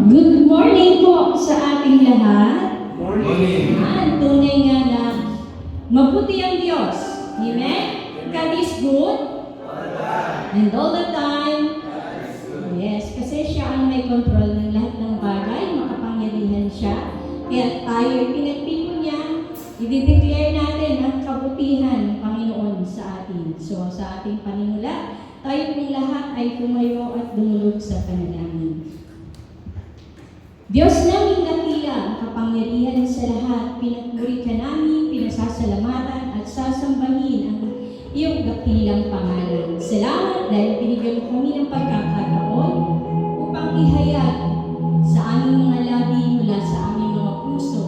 Good morning po sa ating lahat. Morning. Tunay nga na mabuti ang Diyos. Amen? God is good. And all the time. Yes, kasi siya ang may control ng lahat ng bagay. Makapangyarihan siya. Kaya tayo pinagpipon niya. I-declare natin ang kabutihan ng Panginoon sa atin. So sa ating panimula, tayo pong lahat ay tumayo at dumulog sa panalangin. Diyos naming dakila, kapangyarihan sa lahat, pinagpuri ka namin, pinasasalamatan at sasambahin ang iyong dakilang pangalan. Salamat dahil binigyan mo kami ng pagkakataon upang ihayag sa aming mga labi mula sa aming mga puso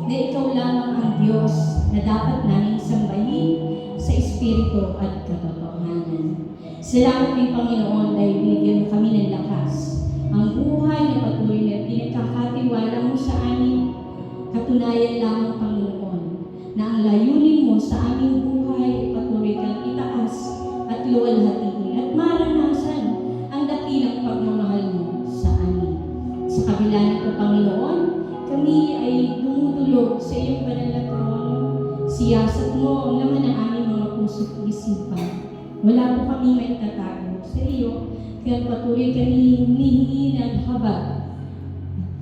na ikaw lamang ang Diyos na dapat naming sambahin sa Espiritu at katotohanan. Salamat din Panginoon dahil binigyan mo kami ng lakas. Ang buhay na patuloy na pinagkakatiwala mo sa amin, katunayan lamang Panginoon, na ang layunin mo sa aming buhay ay patuloy kang itaas at luwalhatiin at maranasan ang dakilang pagmamahal mo sa amin. Sa kabila nito, Panginoon, kami ay dumudulog sa iyong banal na trono. Siyasat mo ang laman ng aming mga puso't isipan. Wala po kami maitatago sa iyo, kaya patuloy kami hinihingi ng habag.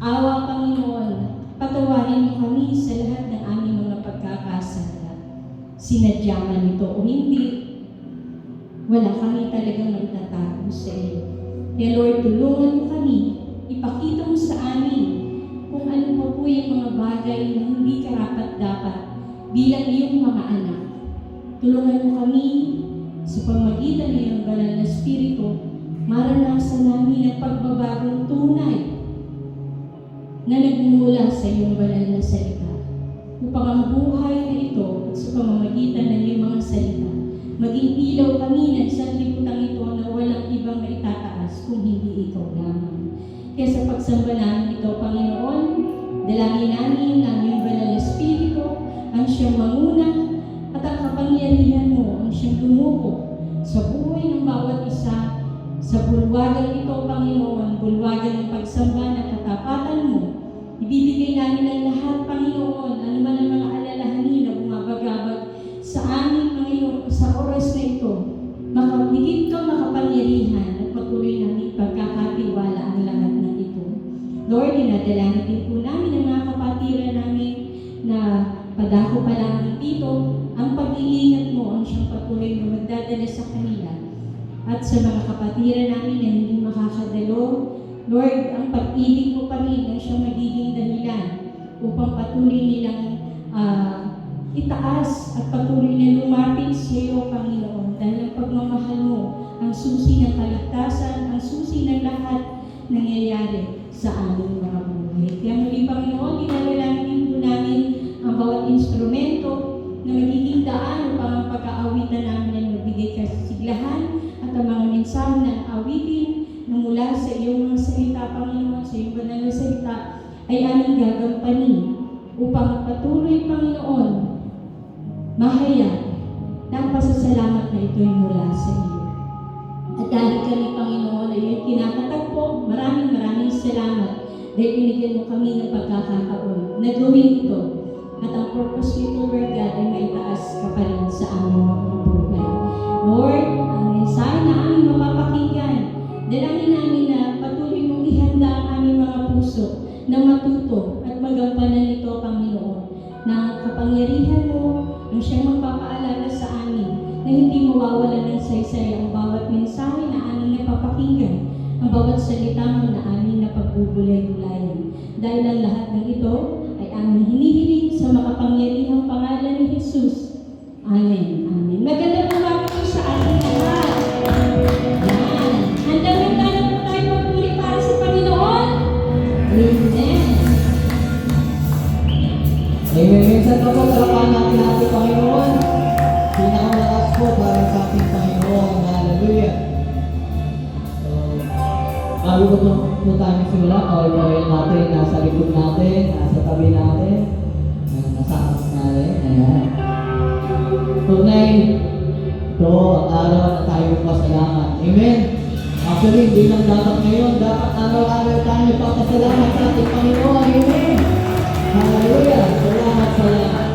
Awa, Panginoon, patawarin mo kami sa lahat ng aming mga pagkakasala. Sinadya man ito o hindi, wala kami talagang maitatago sa iyo. Kaya Lord, tulungan mo kami, ipakita mo sa amin kung ano pa po yung mga bagay na hindi karapat-dapat bilang iyong mga anak. Tulungan mo kami sa pamagitan ng iyong banal na Espiritu, maranasan namin ang pagbabagong tunay na nagmumula sa iyong banal na salita. Upang ang buhay na ito at sa pamamagitan ng iyong mga salita, maging ilaw kami ng sanlibutan ito na walang ibang maitataas kung hindi ikaw lamang. Kaya sa pagsamba namin ito, Panginoon, dalangin namin ang iyong banal na Espiritu, ang siyang manguna at ang kapangyarihan mo, ang siyang dumuko sa buhay ng bawat isa. Sa bulwagan ito, Panginoon, bulwagan ng pagsamba na katapatan mo, ibibigay namin ang lahat, Panginoon, ano man ang mga alalahanin na bumabagabag sa amin, Panginoon, sa oras na ito. Makapigit kang makapangyarihan at patuloy namin pagkakatiwala ang lahat ng ito. Lord, dinadalangin din po namin ang mga kapatiran namin na padako pa lang dito, ang pag-iingat mo ang siyang patuloy na magdadala sa kanila. At sa mga kapatiran namin na hindi makakadalo, Lord, ang pag-ibig mo pa rin ang siyang magiging dahilan upang patuloy nilang itaas at patuloy na lumapit sa iyo, Panginoon. Dahil ang pagmamahal mo, ang susi ng kaligtasan, ang susi ng lahat nangyayari sa aming mga buhay. Kaya muli, Panginoon, dinadalangin po namin ang bawat instrumento na magiging daan upang ang pag-aawitan namin ay magbigay kasiglahan at ang mga mensahe ng awitin na mula sa iyong mga salita, Panginoon, sa iyong banal na salita ay aming gagampanin upang patuloy, Panginoon, mahayag na ang pasasalamat na ito'y mula sa iyo. At dahil kami, Panginoon, ay iyong kinakatagpo, maraming salamat dahil binigyan mo kami ng pagkakataon na gawin ito. At ang purpose nito, Lord God, ay maitaas ka pa rin sa aming mga buhay. Lord, ang mensahe na aming mapapakinggan, dalangin namin na patuloy mong ihanda ang aming mga puso na matuto at magampanan nito, Panginoon, na ang kapangyarihan mo ang siyang magpapaalala sa amin na hindi mawawala ng saysay ang bawat mensahe na aming napapakinggan, ang bawat salita mo na aming napagbubulay-bulayan. Dahil ang lahat ng ito ay aming hinihiling sa makapangyarihang pangalan ni Jesus. Amen. Amen. Magandang umaga po sa ating lahat. Yan. Handa na po tayo magpuli para sa Panginoon. Amen. Amen. Minsan po salapan natin ang ating Panginoon. Pinakamalakas po para sa ating Panginoon. Hallelujah. So, bago po tayo simula, kawal-kawal natin, nasa likod natin, nasa tabi natin, nasa atas natin. Ayan. Tunay, ito ang araw na tayo magpasalamat. Amen. Actually, hindi lang dapat ngayon, dapat araw-araw tayo magpapasalamat ating Panginoon. Amen. Hallelujah. Salamat sa lahat.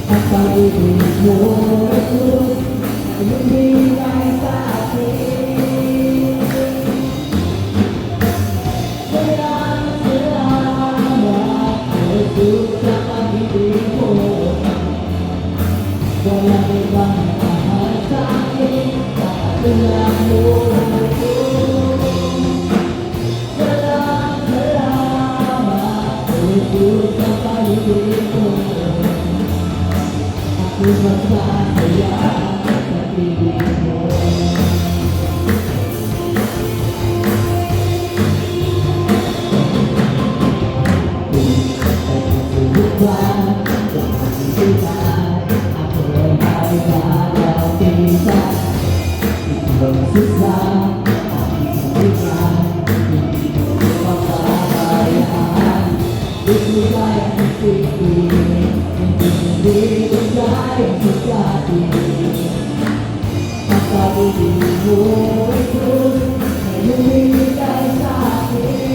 Ang pag-ibig mo, Jesus, ay lumigay sa akin. Salamat, Jesus, sa pag-ibig mo. Walang ibang mahal sa akin, katulad mo. Salamat, Jesus, sa pag-ibig mo. Aku bersaya dirimu. Bukan Tuhan, aku lagi ada bisa. Susah, susah, kebayaan. Itu yang dipilih. Hidup saya sejati. Masa dirimu terus menyukai sakit.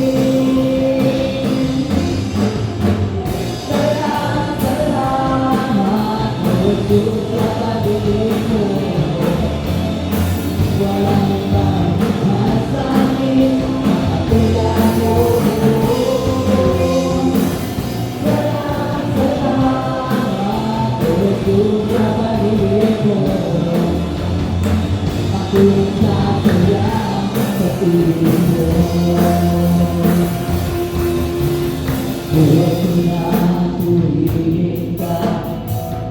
Selamat menuju kata dirimu. Walau tak sakit, aku tak mau. Aku tak sayang sepertimu. Mulai kenal ku diinginkan,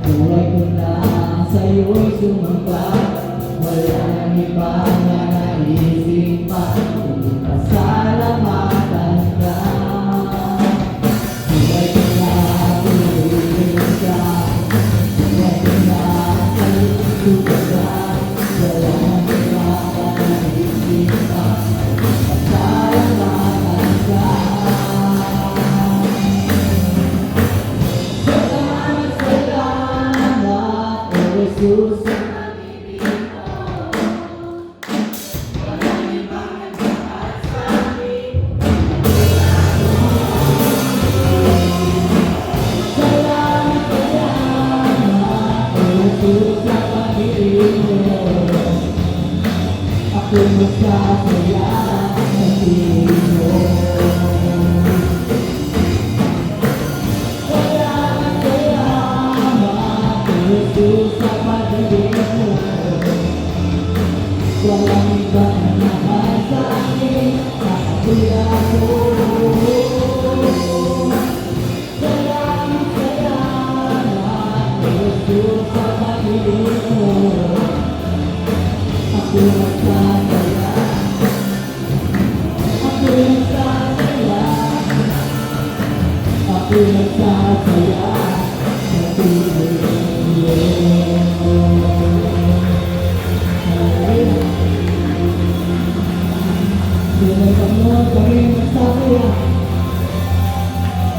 mulai kenal sa'yo'y sumampa. Walang ibang na naisimpan, kundi pasalamatan ka. Mulai kenal ku diinginkan, mulai kenal sa'yo'y sumampa. Walang ibang na naisimpan, pasalamatan ka. Salamat, oh Jesus. Aku bersaya dirimu. Selamat, Yesus, sama dirimu. Walau ibang mahal sakit, aku tidak selamat, Yesus, sama dirimu. Aku rasa sayang, aku rasa sayang, aku rasa sayang sepertimu. Dengan kamu kami bersama,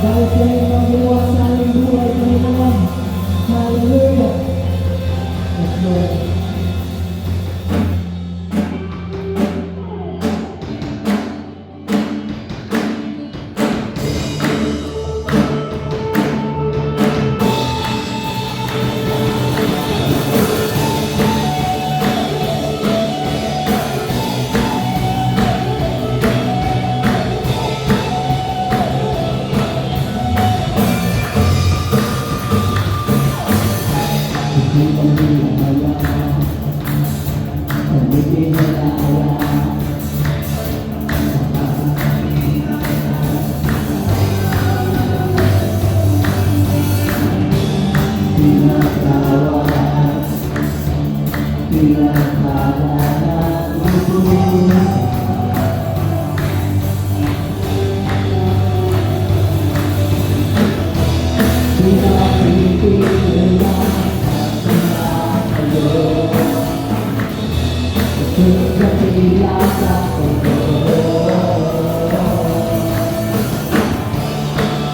dahil sa iyong ginawa sa aming buhay, Panginoon. Hallelujah. Yes, Lord. malaya. Pinatawa, pinakala na ubus. Pinapipigil na sinasayo. Pagkakila sa pagkakalo.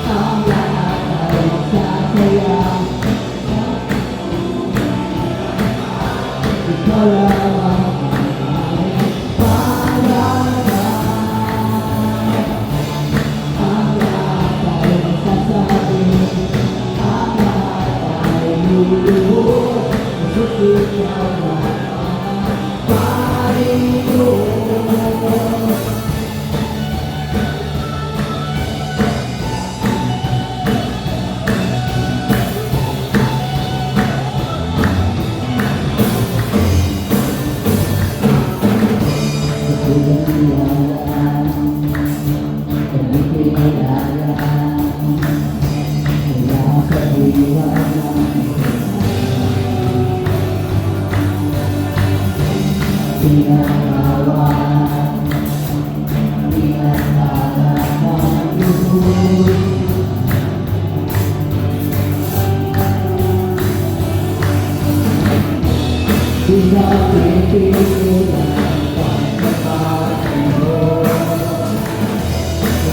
Ang lahat ay sasaya. Ikaw lamang ang pangalan. Ang lahat ay masasabi. Ang lahat ay luluhod. Masukit ikaw lamang Panginoon. Pinatawa, pinakala ng lubos. Pinapipigil ang pagkakalo.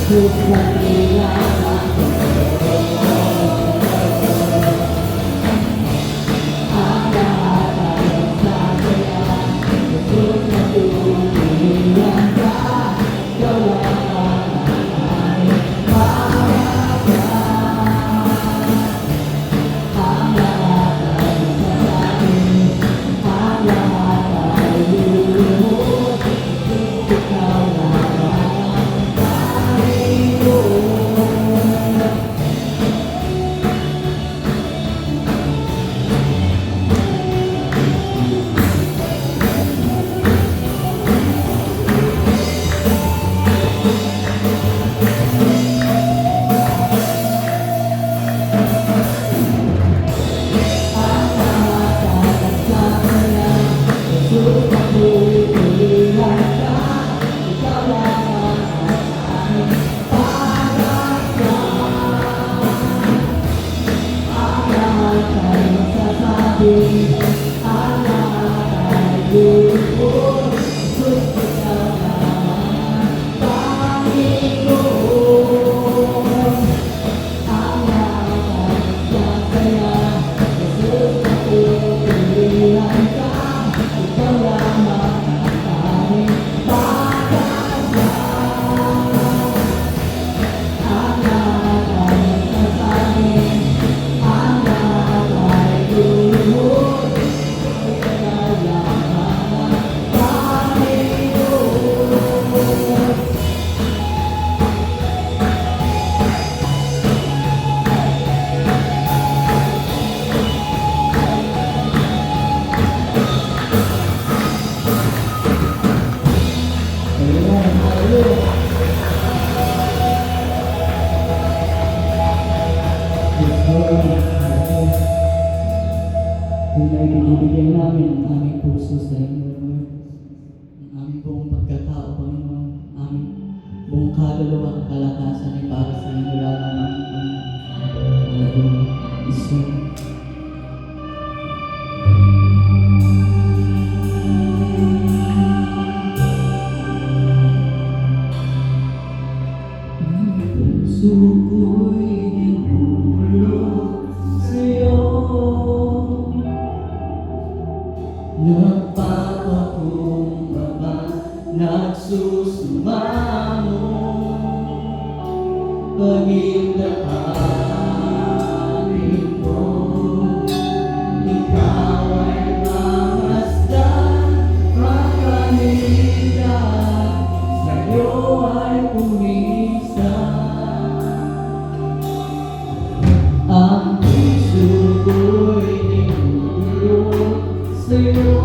Pagkakila ang pagkakalo. Ang lahat ay sasaya. Pagkakatuloyan ka. Ikaw lamang ang pangalan. Ang lahat ay masasabi. Ang lahat ay luluhod. Ikaw lamang ang Panginoon. Ang lahat ay nagsasaya. Jesus, patuloy-tuloyan ka. Ikaw lamang ang aming pangalan. Ang lahat ay masasabi. Ang lahat ay luluhod. Jesus, ikaw lamang ang Panginoon. Ang lahat ay nagsasaya. Jesus, patuloy-tuloyan ka. Ikaw lamang ang aming pangalan. Ang lahat ay nagsasabi. Ang lahat ay luluhod. Ikaw lamang ang Panginoon. Amen. Hallelujah. Yes, Lord. Tunay binibigyan namin ang aming puso sa inyo, Lord. Ang aming buong pagkatao, Panginoon. Ang aming buong kaluluwa at kalakasan ay para sa inyo lamang, Panginoon. Isun. Puso ko'y nagulog sa'yo. Nagpapakumbaba, nagsusumamo. Pagindaanin mo, ikaw ay mamasdan. Makanila, sa'yo ay pumisan. Ang puso ko'y nagulog sa'yo.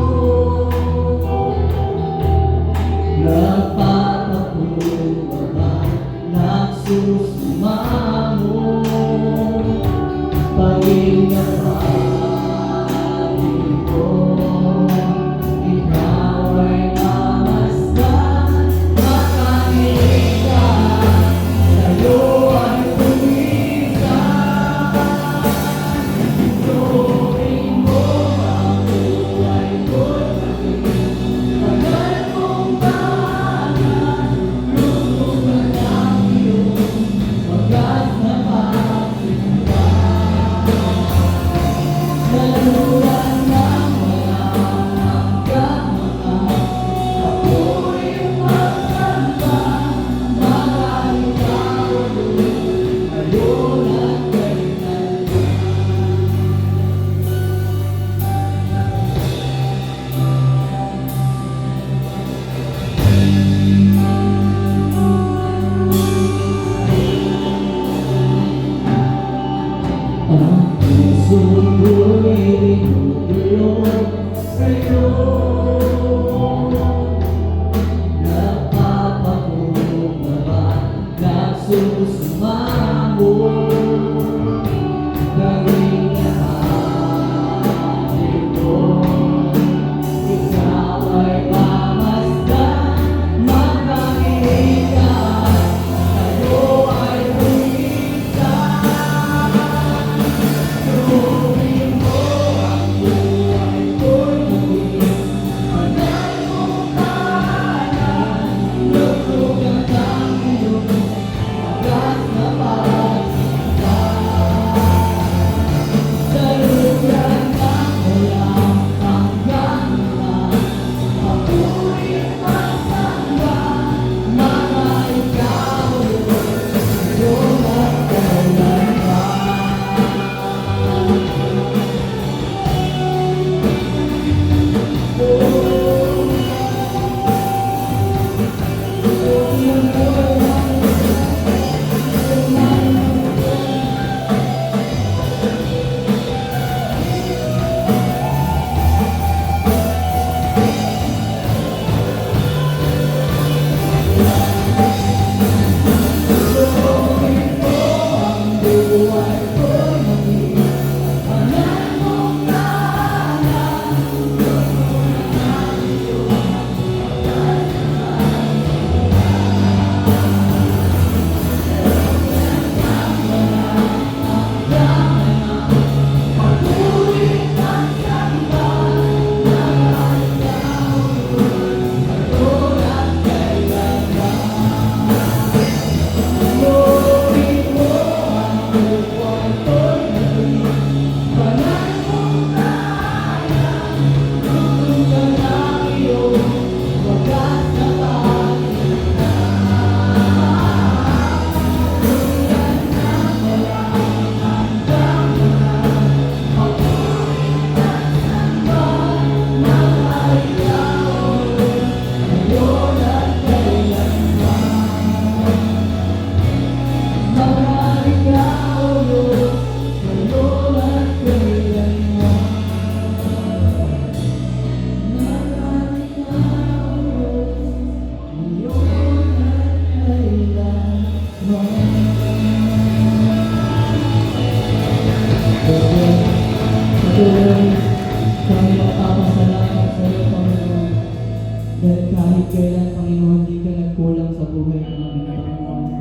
Dahil kahit kailan, Panginoon, di ka nagkulang sa buhay ng aming Panginoon.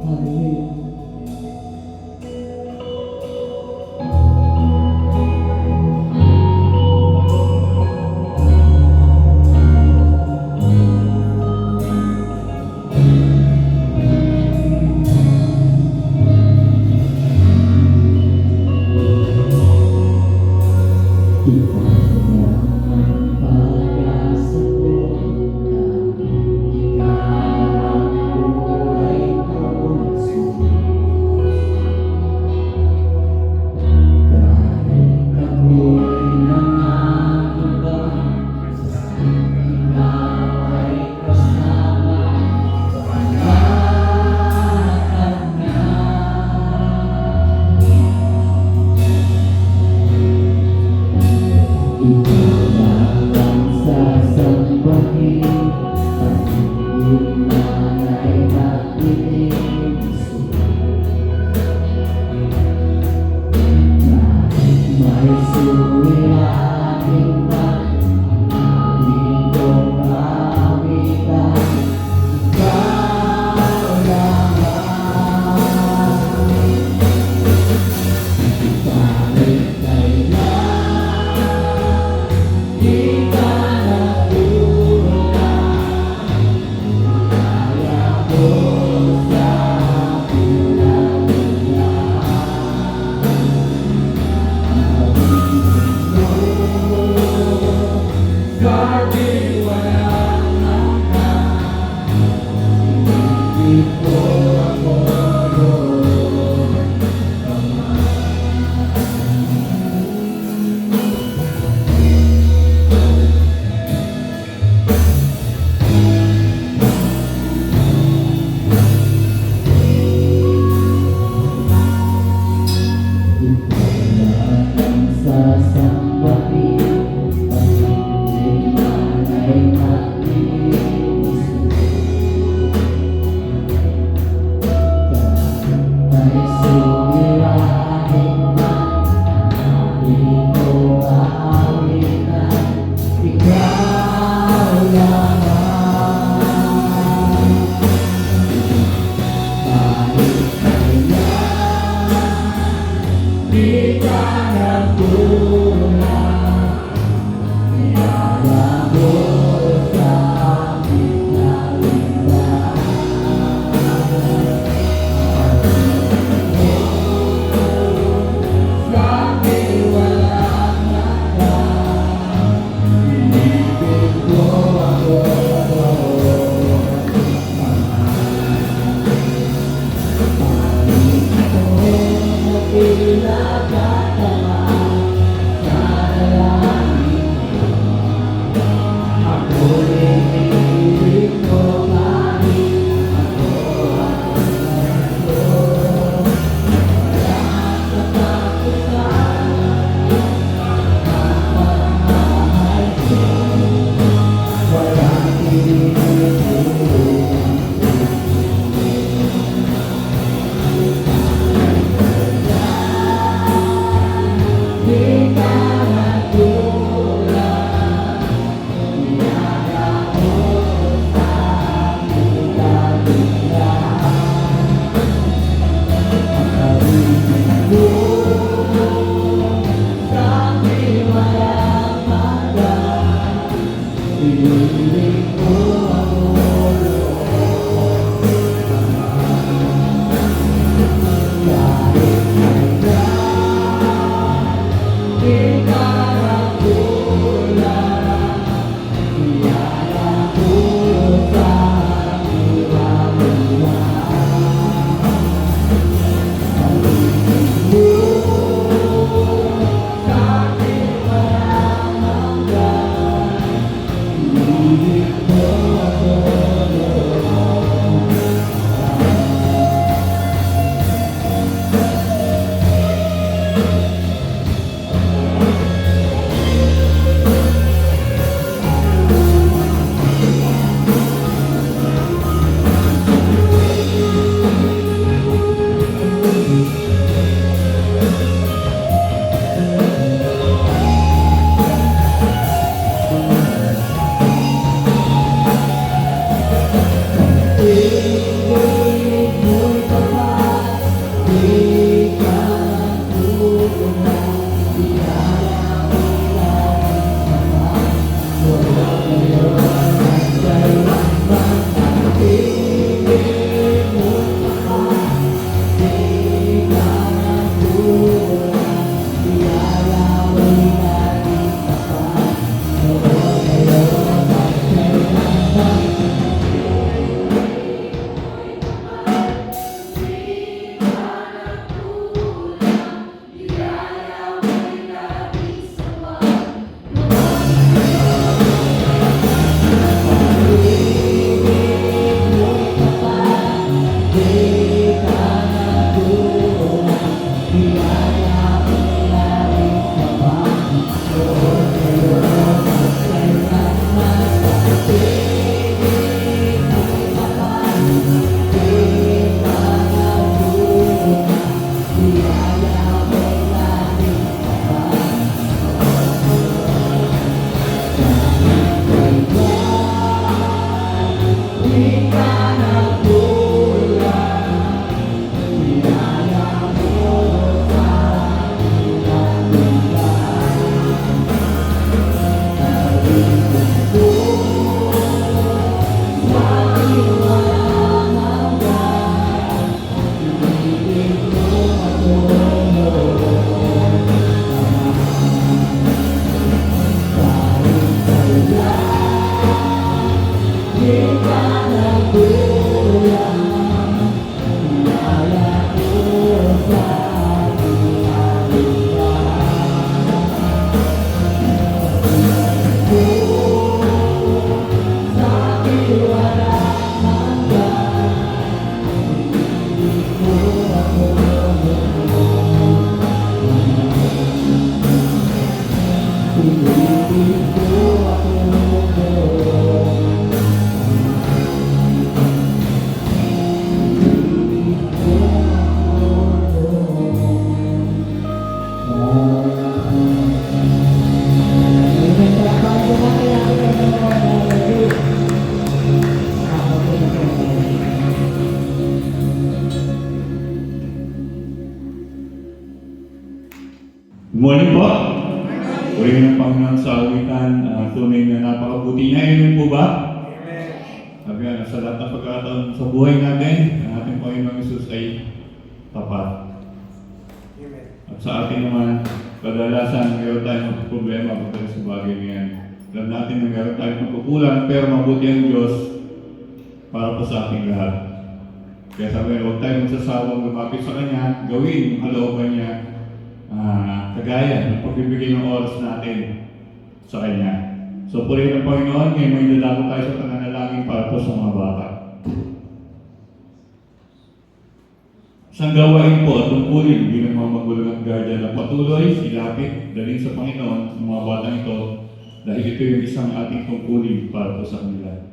Hallelujah. Hallelujah. sa awitan, tunay na napakabuti niya. Amen po ba? Sabi nga, sa lahat ng pagkakataon sa buhay natin, ang ating Panginoong Hesus ay tapat. At sa atin naman, kadalasan mayroon tayong problema pagdating sa bagay na yan. Alam natin na mayroon tayong pagkukulang, pero mabuti ang Diyos para po sa ating lahat. Kaya sabi, huwag tayong magsasawang lumapit sa Kanya, gawin yung kalooban niya, kagaya ng pagbibigay ng oras natin sa Kanya. So, purihin ng Panginoon, ngayon may dadako tayo sa pananalangin para po sa mga bata. Isang gawain po at tungkulin bilang mga magulang at guardian na patuloy, ilapit, dalhin sa Panginoon ng mga batang ito dahil ito yung isang ating tungkulin para po sa kanila.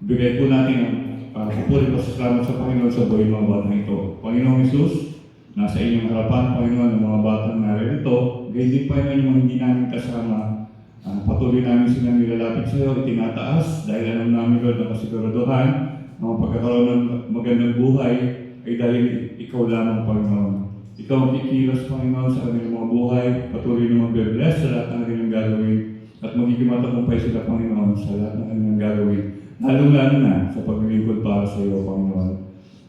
Bigay po natin ang pupuri po sa salamat sa Panginoon sa buhay ng mga batang ito. Panginoong Hesus, nasa inyong harapan, Panginoon, ng mga batang narito, gayon din Panginoon yung mga hindi namin kasama. Patuloy namin silang nilalapit sa iyo, itinataas dahil alam namin, Lord, na kasiguraduhan ang pagkakaroon ng magandang buhay ay dahil ikaw lamang, Panginoon. Ikaw ang kikilos, Panginoon, sa kanilang mga buhay, patuloy na mag-bless sa lahat ng kanilang gagawin at magiging matagumpay sila, Panginoon, sa lahat ng kanilang gagawin. Lalo-lalo na sa paglilingkod para sa iyo, Panginoon.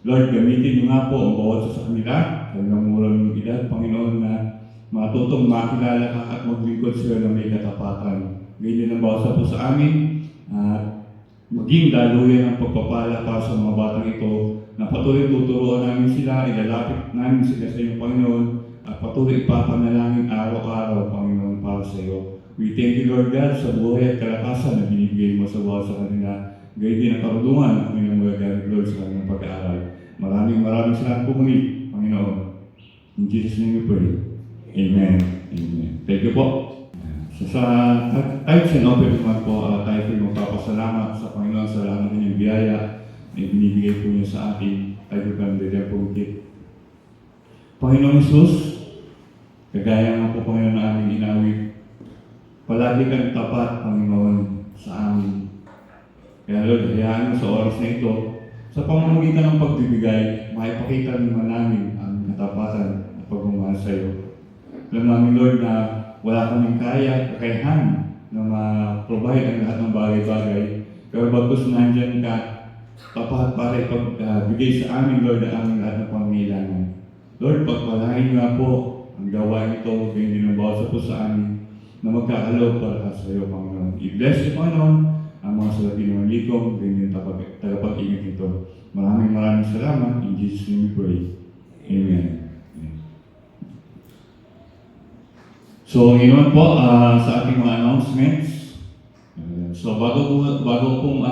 Lord, gamitin niyo nga po ang bawat sa kanila, kanilang murang edad, Panginoon, na matutong makilala ka at maglingkod sila ng may katapatan. Ganyan ang bawat po sa amin at maging daluyan ang pagpapala para sa mga batang ito na patuloy tuturuan namin sila, ilalapit namin sila sa iyong Panginoon at patuloy ipapanalangin araw-araw, Panginoon, para sa iyo. We thank you, Lord God, sa buhay at kalakasan na binibigay mo sa bawat sa kanila. Gayun din ang karunungan ng kanilang magagamit, Lord, sa kanilang pag-aaral. Maraming salamat po muli, Panginoon. In Jesus' name we pray. Amen. Amen. Thank you po. So sa tithes and offering naman po, tayo po magpapasalamat sa Panginoon sa lahat ng kanyang biyaya na binibigay po niya sa atin. Tayo po kang dito po ukit. Panginoong Hesus, kagaya nga po Panginoon na aming inawit, palagi kang tapat, Panginoon, sa amin. Kaya Lord, hayaan mo sa oras na ito, sa pamamagitan ng pagbibigay, maipakita naman namin ang katapatan at pagmamahal sa iyo. Alam namin, Lord, na wala kaming kakayahan na ma-provide ang lahat ng bagay-bagay. Pero bagkus nandyan ka, tapat para ipagbigay sa amin, Lord, ang aming lahat ng pangangailangan. Lord, pagpalain nga po ang gawain ito, ganyan din ang bawat po sa amin, na magkakalaw para sa iyo, Panginoon. I-bless niyo, Panginoon, ang mga salapi ng likom, ganyan tagapag-ingat ito. Maraming salamat. In Jesus' name we pray. Amen. So, ngayon po, sa ating mga announcements. So, bago pong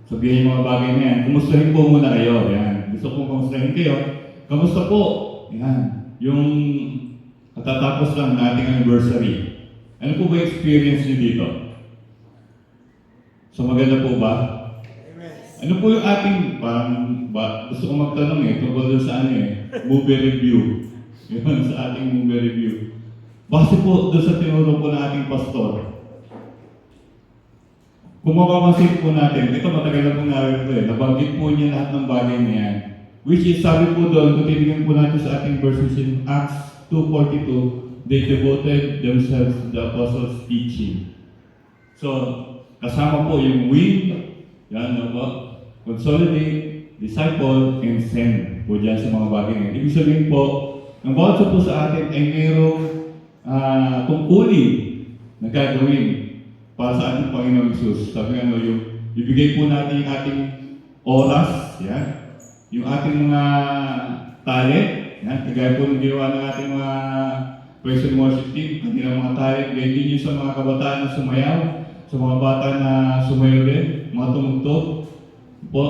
sabihin mga bagay na yan, kumustahin po muna kayo. Yan. Gusto kong kumustahin kayo. Kamusta po? Yan. Yung katatapos lang ng ating anniversary. Ano po ba experience niyo dito? So, maganda po ba? Ano po yung ating, gusto kong magtanong tungkol doon sa movie review. Yun, sa ating movie review. Base po doon sa tinuro po ng ating pastor. Kung mapapansin po natin, ito matagal na po narin ito nabanggit po niya lahat ng bagay na yan. Which is, sabi po doon, kung tinignan po natin sa ating verses in Acts 2:42, they devoted themselves to the apostles' teaching. So, kasama po yung win, yan po, consolidate, disciple, and send po dyan sa mga bagay na yan. Ibig sabihin po, ang bawat po sa atin ay mayroong tungkulin na gagawin para sa ating Panginoong Hesus. Sabi nga yung ibigay po natin yung ating oras, yan, yung ating mga talent, yan, kagaya po ng ginawa ng ating mga praise and worship team, kanilang mga talent, ganyan din yung sa mga kabataan na sumayaw, sa mga bata na sumayaw din, mga tumugtog po.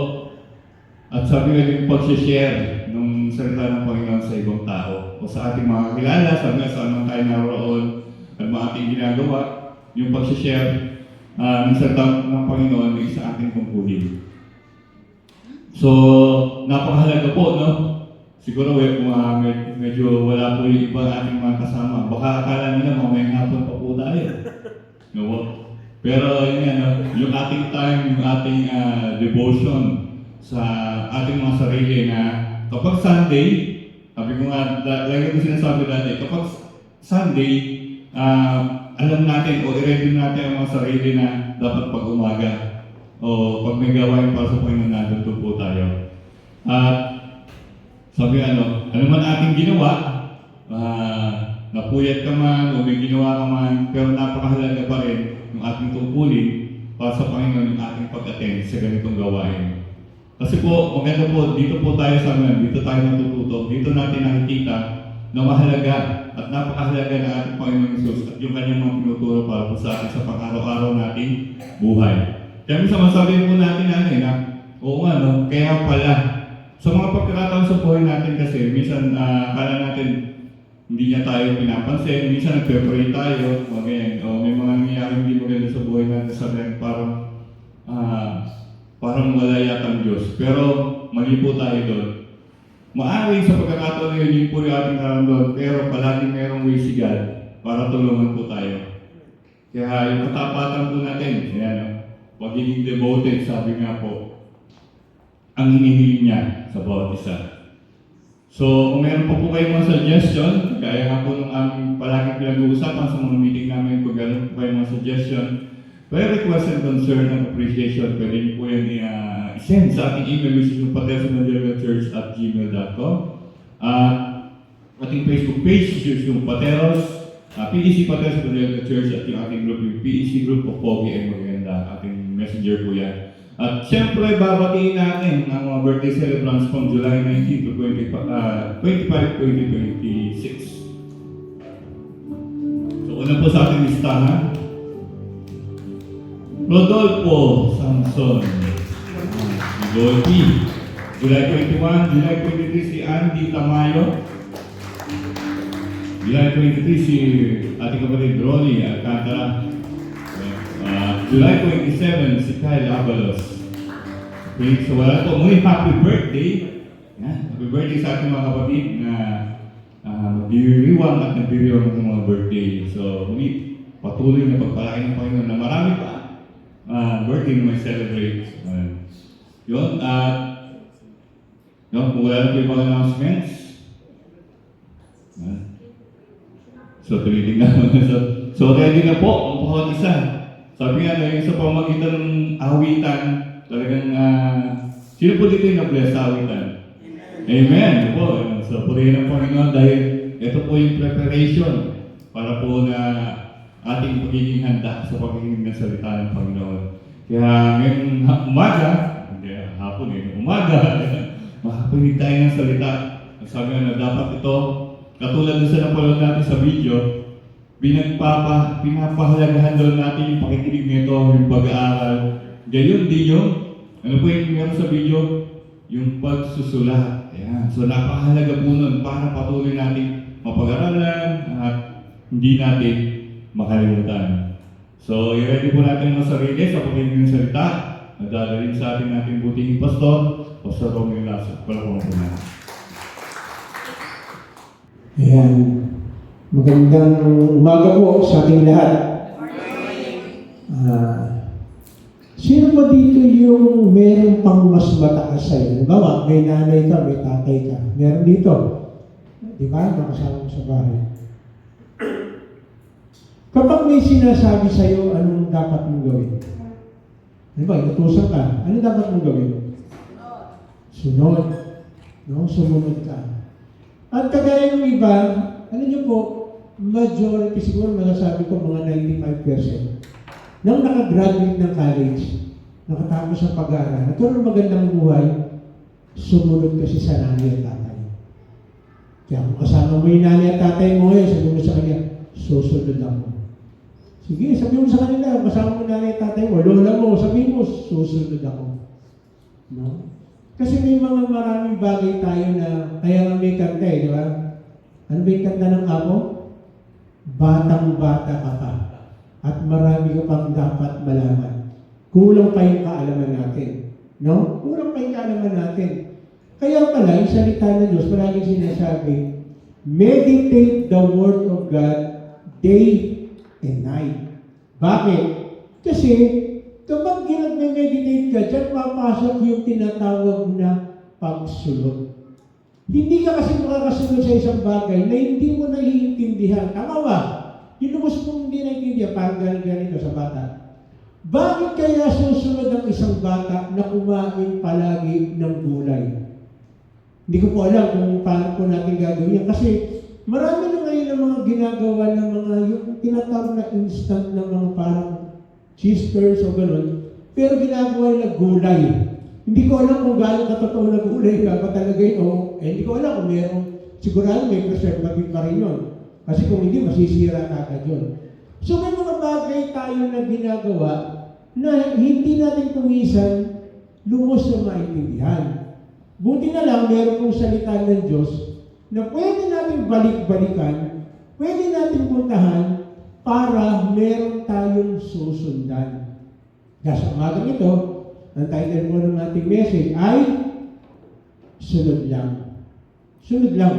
At sabi nga yung pag-share ng salita ng Panginoon sa ibang tao o sa ating mga kilala, sabi nga sa anong tayo naroon at mga ating ginagawa, yung pag-share ng salita ng Panginoon ay sa ating tungkulin. So, napakahalaga po, no? Siguro medyo wala po yung iba ating mga kasama. Baka akala nila mamayang hapon pa po tayo. No? Pero yun nga, no? Yung ating time, yung ating devotion sa ating mga sarili na kapag Sunday, sabi ko nga, lagi ko sinasabi dati, kapag Sunday, alam natin o i-ready natin ang mga sarili na dapat pag umaga o pag may gawain para sa Panginoon, nandun po tayo. At sabi ano man ating ginawa, napuyat ka man o may ginawa ka man, pero napakahalaga pa rin yung ating tungkulin para sa Panginoon yung ating pag-attend sa ganitong gawain. Kasi po, maganda po, dito po tayo sa amin, dito tayo natututo, dito natin nakikita na mahalaga at napakahalaga ng ating Panginoon Hesus at yung kanyang mga pinuturo para po sa atin sa pang-araw-araw nating buhay. Kaya minsan masabi po natin na, oo nga, no? Kaya pala, sa mga pagkakataon sa buhay natin kasi, minsan akala natin hindi niya tayo pinapansin, minsan nagpe-pray tayo, o may mga nangyayari hindi maganda sa buhay natin sa rin, parang wala yatang Diyos. Pero mali po tayo doon. Maaari sa pagkakataon na yun po yung ating karamdaman, pero palagi merong way si God para tulungan po tayo. Kaya yung katapatan po natin, pagiging devoted, sabi nga po, ang hinihiling niya sa bawat isa. So, kung meron pa po kayong mga suggestion, kaya nga po nung aming palaging pinag-uusapan sa mga meeting namin, kung meron po kayong mga suggestion, pwede request and concern and appreciation, pwede niyo po yan i-send sa ating email, which is yung paterosevangelical.church@gmail.com. Ating Facebook page, which is yung Pateros, PEC Pateros Evangelical Church, at yung ating group, yung PEC Group of Pogi and Maganda, ating messenger po yan. At siyempre, babatiin natin ang mga birthday celebrants from July 19 to 25, 2026. So, una po sa ating listahan, Rodolfo Samson, si Dolphy. July 21, July 23 si Andy Tamayo. July 23 si ating kapatid Ronnie Alcantara. July 27 si Kyle Avalos. Okay, so wala po. Muli, happy birthday. Happy birthday sa ating mga kapatid na nagdiriwang at nagdiriwang ng mga birthday. So muli, patuloy na pagpalain ng Panginoon na marami pa birthday na may celebrate. Yun, kung wala na po yung mga announcements, so tulitin na. So ready na po ang bawat isa. Sabi nga, yung sa pamagitan ng awitan, talagang, sino po dito yung na-bless sa awitan? Amen! Po. So, purihin ang Panginoon dahil ito po yung preparation para po na ating pagiging handa sa pagiging ng salita ng Panginoon. Kaya ngayong umaga, makapinig tayo ng salita. Sabi nga na dapat ito, katulad sa napanood natin sa video, pinapahalagahan doon natin yung pakikinig nito, yung pag-aaral. Gayon din yung, ano po yung meron sa video? Yung pagsusulat. Ayan. So napakahalaga po nun para patuloy natin mapag-aralan at hindi natin makalimutan. So i-ready po natin ang sarili sa pakikinig ng salita na dadalhin sa ating nating butihing pastor, Pastor Romeo Lasso. Palakpakan po natin. Ayan. Magandang umaga po sa ating lahat. Sino ba dito yung meron pang mas mataas sa'yo? Halimbawa, may nanay ka, may tatay ka. Meron dito. Di ba? Nakasama mo sa bahay. Kapag may sinasabi sa'yo, anong dapat mong gawin? Halimbawa, inutusan ka. Anong dapat mong gawin? Sunod. No? Sumunod ka. At kagaya ng iba, ano nyo po, majority, siguro masasabi ko mga 95%, nang nakagraduate ng college, nakatapos sa pag-aaral, nagkaroon magandang buhay, sumunod kasi sa nanay at tatay. Kaya kung kasama mo yung nanay at tatay mo ngayon, sabi mo sa kanya, susunod ako. Sige, sabi mo sa kanila, kasama mo nanay at tatay mo, lola mo, sabi mo, susunod ako. No? Kasi may mga maraming bagay tayo na, kaya nga may kanta di ba? Ano ba yung kanta ng Apo? Batang-bata ka pa. At marami ka pang dapat malaman. Kulang pa yung kaalaman natin. No? Kulang pa yung kaalaman natin. Kaya pala, yung salita ng Diyos, palaging sinasabi, meditate the Word of God day and night. Bakit? Kasi, kapag ginag-meditate ka, dyan papasok yung tinatawag na pagsulot. Hindi ka kasi makakasunod sa isang bagay na hindi mo naiintindihan. Tama ba? yung lubos kong hindi naintindihan, parang ganito sa bata. Bakit kaya susunod ang isang bata na kumain palagi ng gulay? Hindi ko po alam kung paano po natin gagawin yan. Kasi marami na ngayon ang mga ginagawa ng mga yung tinatawag na instant na mga parang cheeseburgers o gano'n. Pero ginagawa nila gulay. Hindi ko alam kung gaano katotoo na gulay ka ba talaga yun. Hindi ko alam kung meron. Sigurado may preservative pa rin yun. Kasi kung hindi, masisira agad yun. So may mga bagay tayo na ginagawa na hindi natin kumisan lumos na maintindihan. Buti na lang, meron pong salita ng Diyos na pwede natin balik-balikan, pwede natin puntahan para meron tayong susundan. Kaya sa umagang ito, ang title mo ng ating message ay Sunod Lang. Sunod lang.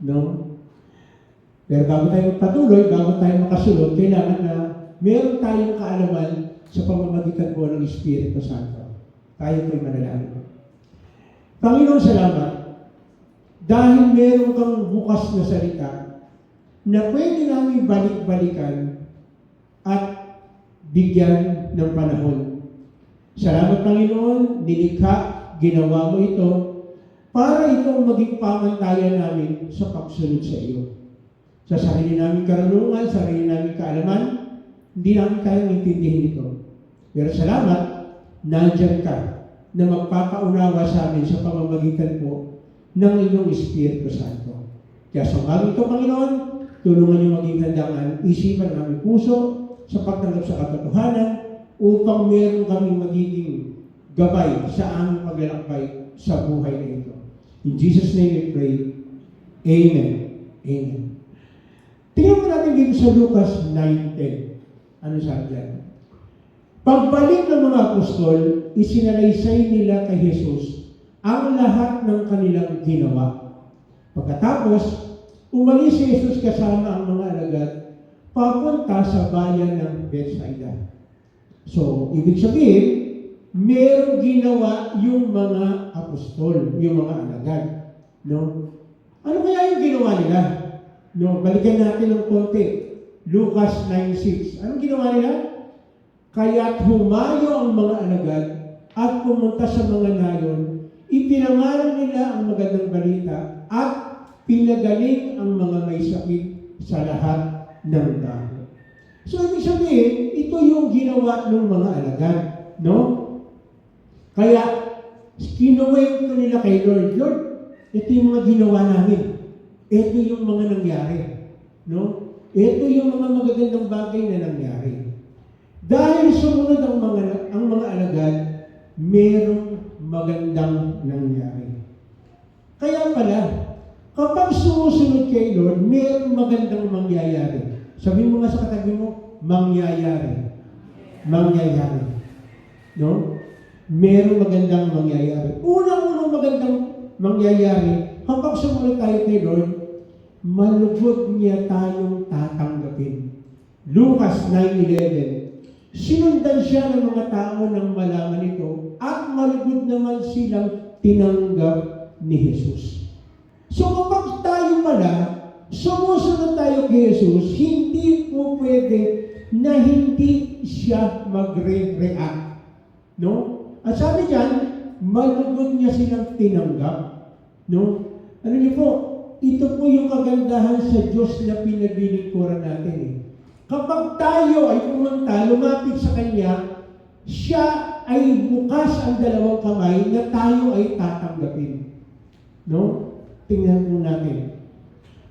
No? Pero bago tayo magpatuloy, bago tayo makasunod, kailangan na meron tayong kaalaman sa pamamagitan po ng Espiritu Santo. Tayo po'y manalangin. Panginoon, salamat. Dahil meron kang bukas na salita na pwede namin balik-balikan at bigyan ng panahon. Salamat, Panginoon, nilikha, ginawa mo ito para ito maging pamantayan namin sa pagsunod sa iyo. Sa sarili namin karunungan, sarili namin kaalaman, hindi namin kayang intindihin ito. Pero salamat, nandyan ka na magpapaunawa sa amin sa pamamagitan po ng inyong Espiritu Santo. Kaya sa umagang ito, Panginoon, tulungan niyo maging handang isipan ng aming puso sa pagtanggap sa katotohanan upang meron kaming magiging gabay sa aming paglalakbay sa buhay na ito. In Jesus' name we pray. Amen. Amen. Tingnan mo natin dito sa Lucas 9:10. Ano sabi yan? Pagbalik ng mga apostol, isinalaysay nila kay Jesus ang lahat ng kanilang ginawa. Pagkatapos, umalis si Jesus kasama ang mga alagad papunta sa bayan ng Bethsaida. So, ibig sabihin, merong ginawa yung mga apostol, yung mga alagad. No? Ano kaya yung ginawa nila? No, balikan natin ng konti. Lucas 9:6. Anong ginawa nila? Kaya't humayo ang mga alagad at pumunta sa mga nayon, ipinangaral nila ang magandang balita at pinagaling ang mga may sakit sa lahat ng tao. So, ibig sabihin, ito yung ginawa ng mga alagad. No? Kaya, kinuwento nila kay Lord, Lord, ito yung mga ginawa namin. Ito yung mga nangyari. No? Ito yung mga magagandang bagay na nangyari. Dahil sumunod ang mga alagad, merong magandang nangyari. Kaya pala, kapag sumusunod kay Lord, merong magandang mangyayari. Sabihin mo nga sa katabi mo, mangyayari. Mangyayari. No? Merong magandang mangyayari. Unang magandang mangyayari, kapag sumunod tayo kay Lord, malugod niya tayong tatanggapin. Lucas 9:11. Sinundan siya ng mga tao nang malaman ito at malugod naman silang tinanggap ni Jesus. So kapag tayo pala, sumusunod tayo kay Jesus, hindi po pwede na hindi siya magre-react. No? At sabi diyan, malugod niya silang tinanggap. No? Ano niyo po? Ito po yung kagandahan sa Diyos na pinaglilingkuran natin. Kapag tayo ay pumunta, lumapit sa Kanya, siya ay bukas ang dalawang kamay na tayo ay tatanggapin. No? Tingnan po natin.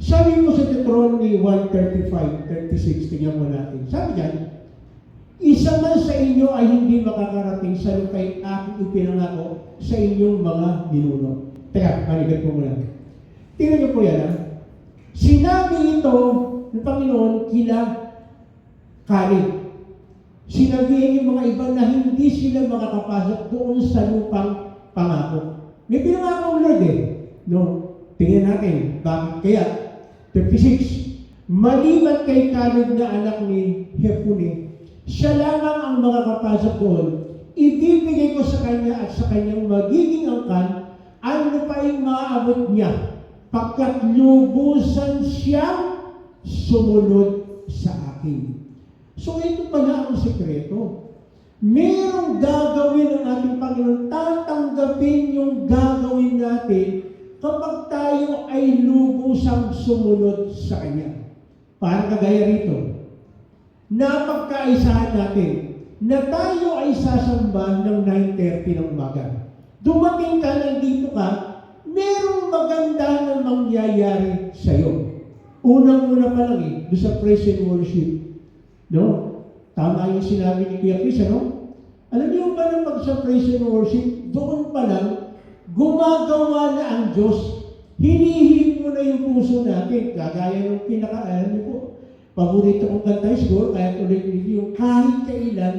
Sabi mo sa Deuteronomy 1:35-36, tingnan mo natin. Sabi diyan, isa man sa inyo ay hindi makakarating sa lupay aking ipinangako sa inyong mga ninuno. Teka, panigan po muna. Tingnan niyo po yan, ha? Sinabi ito ng Panginoon kila Kaleb. Sinabihin yung mga iba na hindi sila makakapasok doon sa lupang pangako. May pinangako ang Lord No? Tingnan natin, bakit kaya? 36. Maliban kay Kaleb na anak ni Jephunneh, siya lamang ang makakapasok doon. Ibibigay ko sa kanya at sa kanyang magiging angkan ang lupaing maaabot niya pagkat lubusan siyang sumunod sa akin. So ito pala ang sekreto. Merong gagawin ng ating Panginoon, tatanggapin yung gagawin natin kapag tayo ay lubusang sumunod sa Kanya. Parang kagaya rito, napagkaisahan natin na tayo ay sasamba ng 9:30 ng umaga. Dumating ka, nandito ka, merong maganda na mangyayari sa'yo. Unang-una pa lang doon sa praise and worship. No? Tama yung sinabi ni Kuya Chris, ano? Alam niyo ba na pag sa praise and worship, doon pa lang, gumagawa na ang Diyos. Hinihim mo na yung puso natin. Kagaya ng alam niyo po, paborito kong kanta siguro, kaya tuloy yung kahit kailan,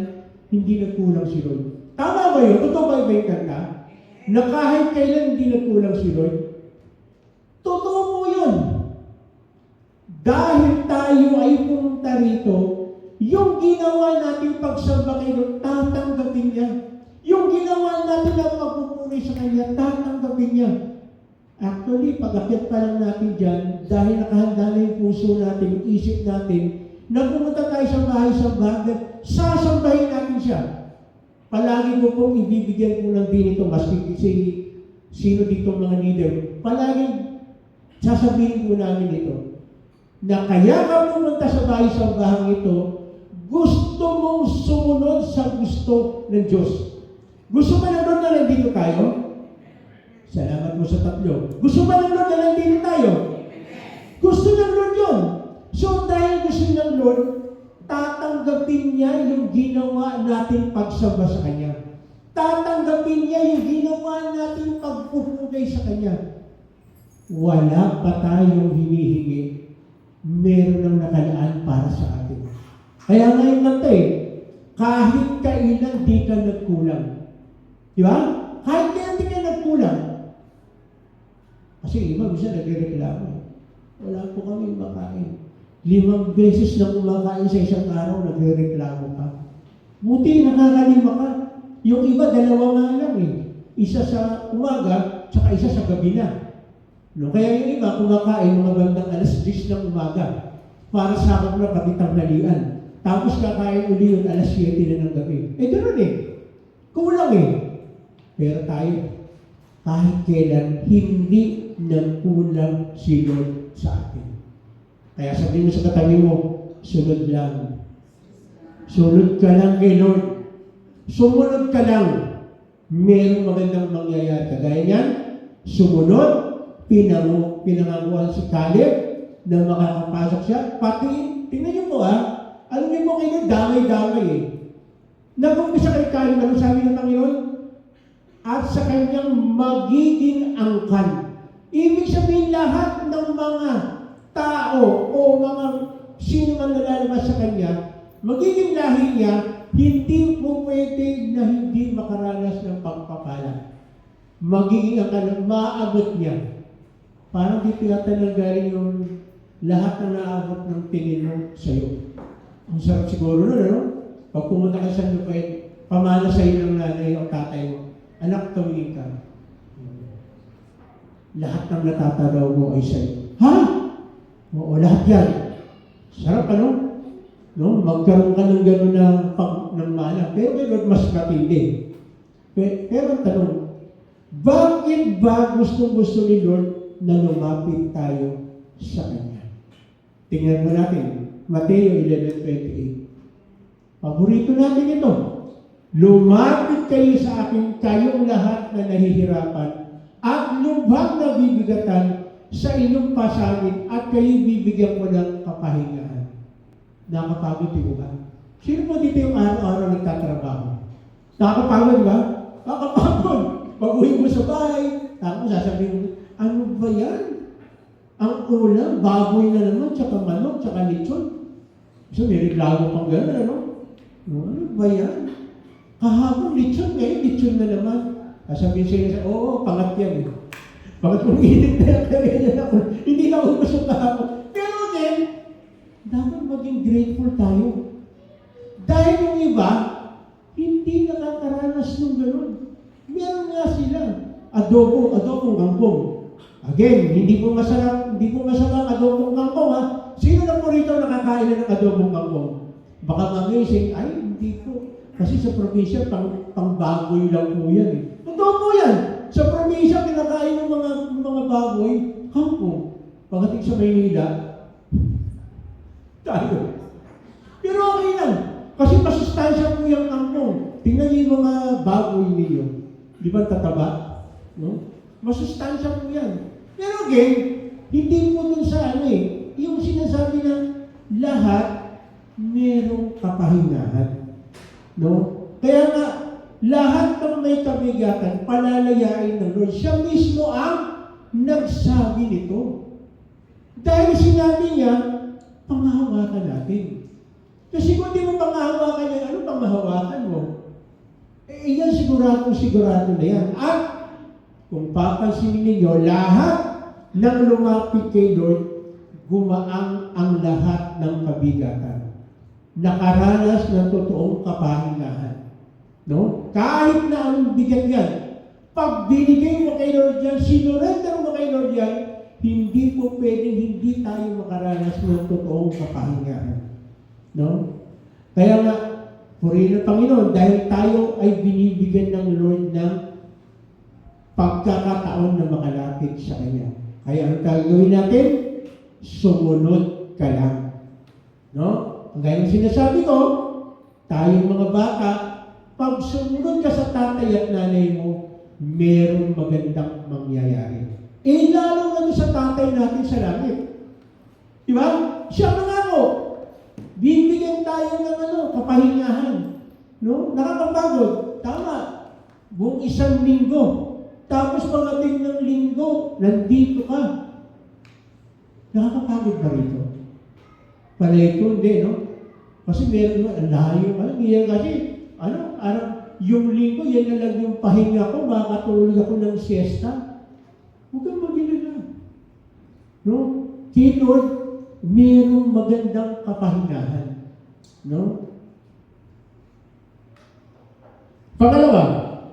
hindi nagkulang si Lord. Tama ba yun? Totoo ba yung kanta? Na kahit kailan hindi nagkulang si Lord? Totoo po yun. Dahil tayo ay pumunta rito, yung ginawa natin pagsamba kay Lord, tatanggapin niya. Yung ginawa natin na magpupuri sa Kanya, tatanggapin niya. Actually, pag-akyat pa lang natin dyan, dahil nakahanda na yung puso natin, yung isip natin, na pumunta tayo sa bahay sa bagay, sasambahin natin siya. Palagi ko pong ibibigyan ko ng dinito, maski sino dito mga leader, palagi sasabihin ko namin ito, na kaya ka pumunta sa bahay sa bahay ito, gusto mong sumunod sa gusto ng Diyos. Gusto ba na doon na nandito tayo? Salamat mo sa tatlo. Gusto ba ng Lord na nandito tayo? Gusto ng Lord yun. So dahil gusto ng Lord, tatanggapin niya yung ginawa natin pagsamba sa Kanya. Tatanggapin niya yung ginawa natin pagpupugay sa Kanya. Wala pa tayong hinihingi. Meron ng nakalaan para sa atin. Kaya ngayon natin, kahit kailan di ka nagkulang. Di ba? Kahit kailan di ka nagkulang. Kasi iba, bisa nagreklamo. Wala po kami makain. 5 beses na kumakain sa isang araw, nagreklamo ka. Buti nakakalima ka. Yung iba, 2 nga lang Isa sa umaga, tsaka isa sa gabi na. No? Kaya yung iba, kumakain mga bandang alas 10 ng umaga. Para sa akin na pati tanghalian. Tapos kakain uli yung alas 7 na ng gabi. Ganoon Kulang Pero tayo, kahit kailan, hindi nagkulang si Lord sa atin. Kaya sabihin mo sa katabi mo, sunod lang. Sunod ka lang kay Lord. Sumunod ka lang. Merong magandang mangyayari. Kagaya niyan, sumunod, pinangaguan si Caleb na makakapasok siya. Pati, tingnan niyo po alam niyo po kayo, damay-damay Nag-umpisa kay Caleb, ano sabi ng Panginoon? At sa kanyang magiging angkan. Ibig sabihin lahat ng mga tao o mga sino man nalalabas sa kanya, magiging lahi niya, hindi mo pwede na hindi makaranas ng pagpapala. Magiging angkan, maabot niya. Parang di tinatananggalin yung lahat na naabot ng tingin mo sa'yo. Ang sarap siguro nun, Pag pumunta ka sa lupit, pamana sa'yo ng nanay o tatay mo, anak, tumingin ka. Lahat ng natatanaw mo ay sa'yo. Ha? Oo, lahat yan. Sarap No? Magkaroon ka ng gano'n ng mana. Pero may mas matindi. Pero ang tanong, bakit ba gusto ni Lord na lumapit tayo sa Kanya? Tingnan mo natin, Mateo 11:28. Paborito natin ito. Lumapit kayo sa akin, kayong lahat na nahihirapan at lubhang nabibigatan sa inyong pasanin at kayo bibigyan ko ng kapahingahan. Nakapagod di ba? Sino po dito yung araw-araw nagtatrabaho? Nakapagod ba? Nakapagod. Pag-uwi mo sa bahay, tapos sasabihin mo, ano ba yan? Ang ulam, baboy na naman, tsaka manok, tsaka lechon. So may reklamo pang gano'n, ano ba yan? Kahapon lechon, ngayon lechon na naman. Sasabihin sa'yo, oo, pangat yan Pangat kong init na yan, ako. Hindi na ako gusto kahapon. Pero then, dapat maging grateful tayo. Dahil yung iba, hindi nakakaranas ng gano'n. Meron nga sila. Adobong kangkong. Again, hindi po masama ang adobong kangkong Sino na po rito nakakain na ng adobong kangkong? Baka mamay ay, hindi po. Kasi sa probinsya, pang-baboy lang po yan eh. Totoo po yan. Sa probinsya, kinakain ng mga baboy, kangkong. Pagdating sa Maynila, tayo. Pero okay lang. Kasi masustansya po yung kangkong. Tingnan niyo yung mga baboy ninyo. Di ba tataba? No? Masustansya po yan. Pero again, hindi po dun sa yung sinasabi na lahat merong kapahingahan. No? Kaya nga, lahat ng may kabigatan, palalayain ng Lord. Siya mismo ang nagsabi nito. Dahil sinabi niya, panghahawakan natin. Kasi kung di mo panghahawakan yan, ano panghahawakan mo? Yan sigurado na yan. At kung papansinin ninyo, lahat ng lumapit kay Lord, gumaang ang lahat ng kabigatan. Nakaranas ng totoong kapahingahan. No? Kahit na ang bigat yan, pag binigay mo kay Lord yan, sinurrender mo kay Lord yan, hindi po pwedeng hindi tayo makaranas ng totoong kapahingahan. No? Kaya nga, purihin ng Panginoon, dahil tayo ay binibigyan ng Lord ng pagkakataon na makalapit sa Kanya. Kaya ang gagawin natin, sumunod ka lang. No? Ang gaya ng sinasabi ko, tayong mga bata, pag sumunod ka sa tatay at nanay mo, merong magandang mangyayari. Lalo na sa tatay natin sa langit. Diba? Siya nangako. Bibigyan tayo ng kapahingahan. No? Nakakapagod. Tama. Buong isang linggo. Tapos pagdating ng linggo, nandito ka. Nakakapagod ba rito? Palito, hindi, no? Kasi meron naman, ang layo. Kasi, yung linggo, yan na lang yung pahinga ko, makakatulog ako ng siesta. Huwag kang mag-ilala. No? Kay Lord, mayroong magandang kapahingahan. No? Pangalawa,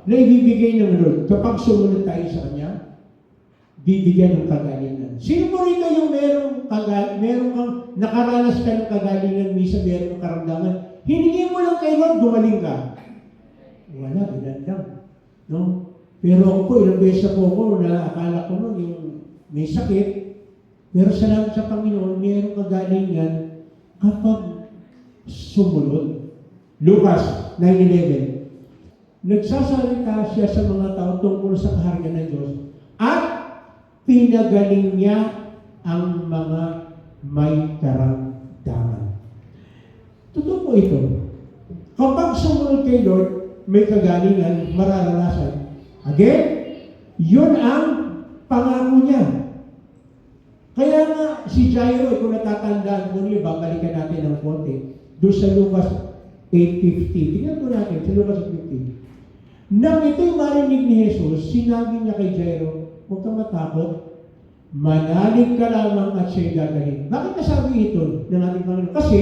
na ibibigay ng Lord, kapag sumunod tayo sa Kanya, bibigyan ng kagalingan. Sino mo rin yung meron kang nakaranas ka ng kagalingan, misa meron kang karamdaman, hiningi mo lang kay Lord, gumaling ka. Wala, ilan lang. No? Pero ako po, ilang beses po ako na akala ko nun yung may sakit, pero salamat sa Panginoon, mayroong kagalingan kapag sumunod. Lucas 9:11. Nagsasalita siya sa mga tao tungkol sa kaharian ng Diyos at pinagaling niya ang mga may karamdaman. Totoo po ito. Kapag sumunod kay Lord, may kagalingan, mararanasan. Again, yun ang pangako niya. Kaya nga, si Jairo, kung natatandaan mo niyo, babalikan natin ng konti, doon sa Lucas 8:50. Tingnan po natin, sa Lucas 8:50. Nang ito'y marinig ni Jesus, sinabi niya kay Jairo, huwag kang matakot, manalig ka lamang at siya'y gagaling. Bakit nasabi ito ng ating Panginoon? Kasi,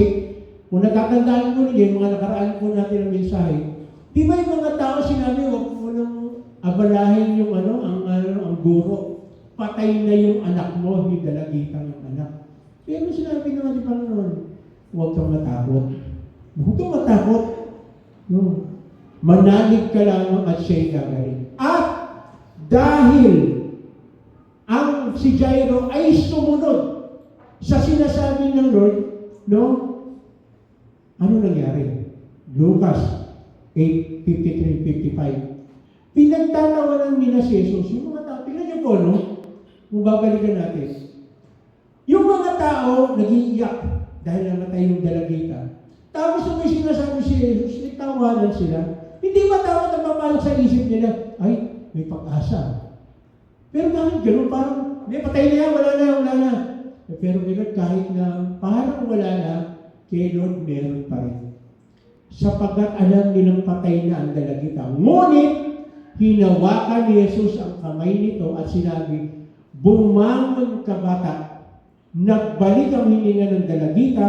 kung natatandaan mo niyo, yung mga nakaraan po natin ang mensahe, di ba yung mga tao sinabi, huwag mo nang abalahin yung ang guro. Patay na yung anak mo, hindi dalagitan yung anak. Pero sinabi ng ating Panginoon, huwag kang matakot. Huwag kang matakot. No. Manalig ka lamang at siya'y gagaling. At dahil ang si Jairo ay sumunod sa sinasabi ng Lord, no? Ano nangyari? Lucas 8:53-55. Pinagtatawanan nila si Jesus. Yung mga tao, tingnan niyo po, no? Kung babalikan natin. Yung mga tao, nag-iiyak dahil namatay yung dalagita. Tapos kung may sinasabi si Jesus, nagtawanan sila. Hindi ba tawag na papalok sa isip nila, ay, may pag-asa. Pero bakit gano'n? Parang, may patay na yan, wala na. Pero Lord, kahit na parang wala na, kay Lord meron pa rin. Sapagkat alam nilang patay na ang dalagita. Ngunit, hinawakan ni Jesus ang kamay nito at sinabi, bumangon ka bata. Nagbalik ang hininga ng dalagita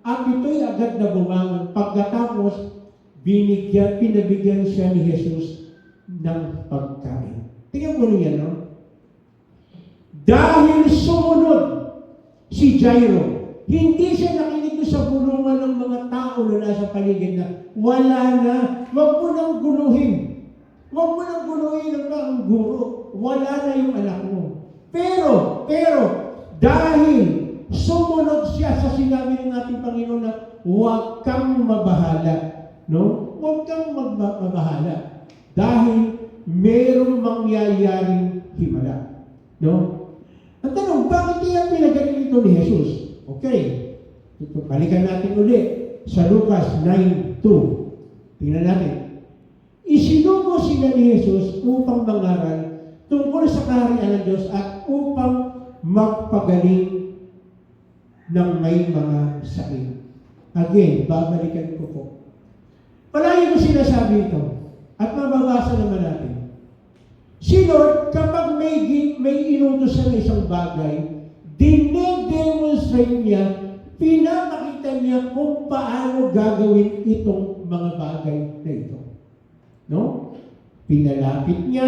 at ito'y agad na bumangon. Pagkatapos, pinabigyan siya ni Jesus ng pagkain. Tingnan mo niya, no? Dahil sumunod si Jairo, Hindi siya nakinig sa bulungan ng mga tao na nasa paligid na wala na, wag mo nang guluhin. Wag mo nang guluhin ang guro. Wala na yung anak mo. Pero, dahil sumunod siya sa sinabi ng ating Panginoon na huwag kang mabahala. No? Huwag kang mabahala. Dahil merong mangyayaring himala. No? Ang tanong, bakit kaya pinagaling ito ni Jesus? Okay. Balikan natin ulit sa Lucas 9:2. Tingnan natin. Isinugo sila ni Jesus upang mangaral tungkol sa kaharian ng Diyos at upang magpagaling ng may mga sakit. Again, babalikan ko po. Palagi ko sinasabi ito at mababasa naman natin. Si Lord, kapag may inutos sa isang bagay, dinedemonstrate niya, pinapakita niya kung paano gagawin itong mga bagay na ito. No? Pinalapit niya,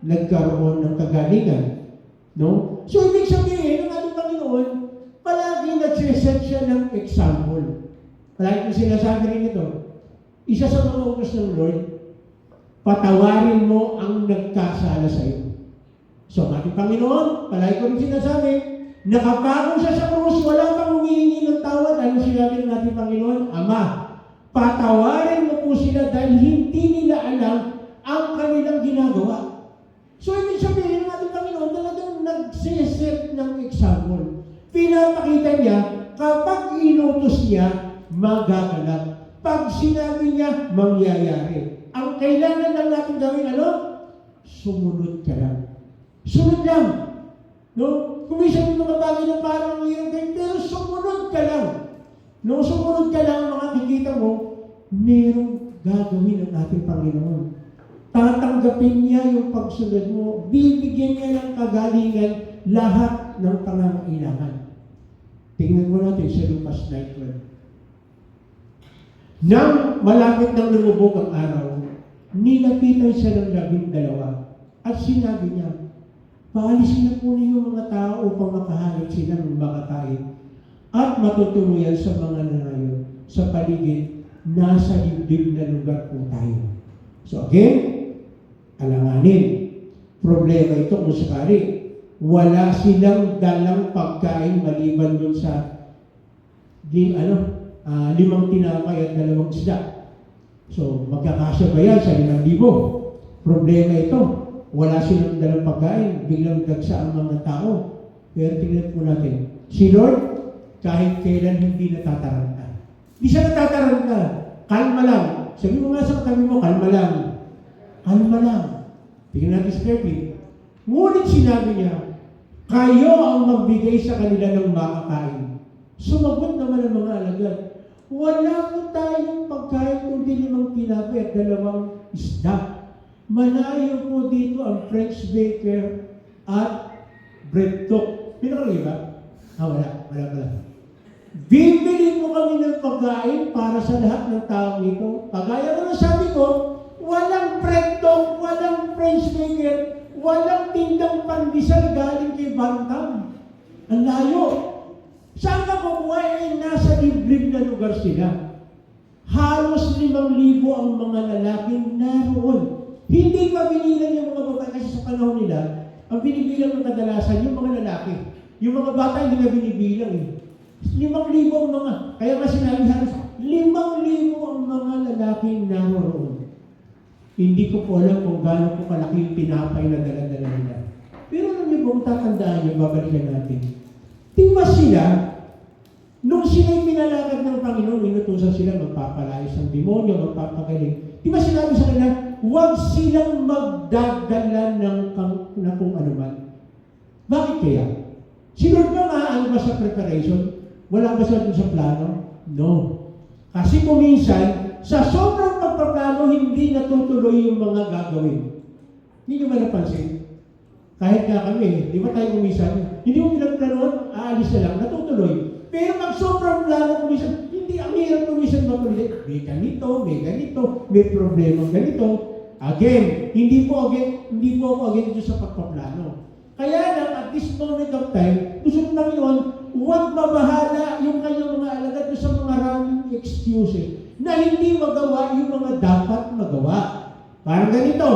nagkaroon ng kagalingan. No? So, ibig sabihin, ng ating Panginoon, palagi nagsiset siya ng example. Palagi ko sinasabi rin ito. Isa sa mga utos ng Lord, patawarin mo ang nagkasala sa iyo. So, ang ating Panginoon, palagi ko rin sinasabi, nakapagod siya sa krus, wala pang humihingi ng tawad. Ano sinabi ng ating Panginoon? Ama, patawarin mo po sila dahil hindi nila alam ang kanilang ginagawa. So, ibig sabihin ng ating Panginoon, talagang nagsiset ng example. Pinapakita niya, kapag inutos niya, magaganap. Pag sinabi niya, mangyayari. Ang kailangan lang natin gawin, ano? Sumunod ka lang. Sunod lang. No? Kung minsan yung mga bagay na parang hirap kayo, pero sumunod ka lang. No? Sumunod ka lang, makikita mo, mayroong gagawin ang ating Panginoon. Tatanggapin niya yung pagsunod mo. Bibigyan niya ng kagalingan lahat ng pangangailangan. Tingnan mo natin sa Lucas 9:12. Nang malapit ng lumubog ang araw, nilapitan siya ng 12 at sinabi niya, paalisin na po ninyo mga tao upang makahanap sila ng makakain at matutuluyan sa mga nanayon sa paligid, nasa liblib na lugar po tayo. So again, alanganin. Problema ito kung sakali. Wala silang dalang pagkain maliban dun sa 5 tinapay at 2 isda. So, magkakasya ba yan sa 5,000? Problema ito. Wala silang dalang pagkain, biglang dagsa ang mga tao. Pero tingnan po natin, si Lord, kahit kailan hindi natataranta. Hindi siya natataranta. Kalma lang. Sabi mo nga sa katabi mo, kalma lang. Kalma lang. Tingnan natin sa 30. Ngunit sinabi niya, kayo ang magbigay sa kanila ng makakain. Sumagot naman ang mga alagad, wala po tayong pagkain kundi 5 tinapay at 2 isda. Malayo po dito ang French baker at bread talk. Pinakalagay ba? Wala. Bibili mo kami ng pagkain para sa lahat ng tao nito. Kagaya ko na sabi ko, walang bread talk, walang French baker, walang tindang pandesal galing kay Bantam. Ang layo. Saan ka kukuha? Nasa liblib na lugar sila. Halos 5,000 ang mga lalaking naroon. Hindi pa binilang yung mga babae kasi sa panahon nila, ang binibilang ng kadalasan yung mga lalaki. Yung mga bata hindi na binibilang eh. 5,000 ang mga, kaya nga sinabi halos 5,000 ang mga lalaking naroon. Hindi ko po alam kung gaano po kalaki yung tinapay na dala-dala nila. Pero alam niyo kung tatandaan niyo, babalikan natin. Tiwas sila, nung sila'y pinalakad ng Panginoon, inutusan sila magpapalayas ng demonyo, magpapagaling. Tiwas sinabi sa kanila, huwag silang magdadala ng kung ano man. Bakit kaya? Si Lord ba maaano ba sa preparation? Wala ba siya sa plano? No. Kasi kung minsan, sa sobrang pagpaplano, hindi natutuloy yung mga gagawin. Hindi nyo ba napansin? Kahit nga kami, di ba tayo kumisan? Hindi mo pinagplanuhan, aalis na lang, natutuloy. Pero pag sobrang plano kumisan, hindi ang hirap kumisan matuloy. May ganito, may problema ganito. Again, hindi po ako again dito sa pagpaplano. Kaya lang, at this moment of time, gusto ng Panginoon, huwag mabahala yung kanyang mga alagad sa mga maraming excuses na hindi magawa yung mga dapat magawa. Parang ganito.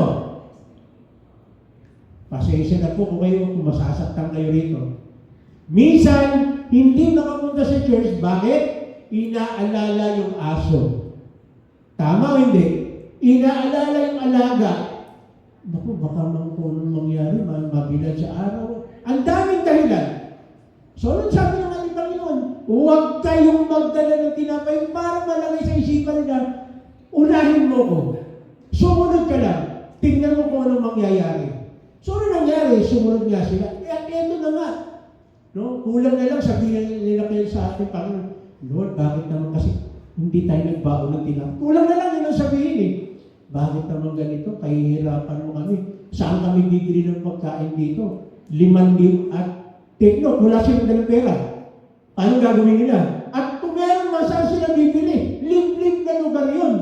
Pasensya na po kung masasaktan kayo rito. Minsan, hindi nakapunta sa church. Bakit? Inaalala yung aso. Tama o hindi? Inaalala yung alaga. Naku, baka kung mangyari, mabilad sa araw. Ang daming dahilan. So, anong sabi ng ating Panginoon? Huwag kayong magdala ng tinapay para malagay sa isipan nila. Unahin mo ko. Sumunod ka lang. Tingnan mo kung anong mangyayari. So, ano nangyari? Sumunod nga sila. At eto na nga. No? Kulang na lang sabihin nila kayo sa ating Panginoon, Lord, bakit naman kasi hindi tayo nagbaon ng tinapay? Kulang na lang yun ang sabihin eh. Bakit naman ganito? Kahihirapan mo kami. Saan kami bibili ng pagkain dito? 5,000 at tekno, wala silang dalang pera. Anong gagawin nila? At kung meron man, saan sila bibili? Liblib na lugar yun.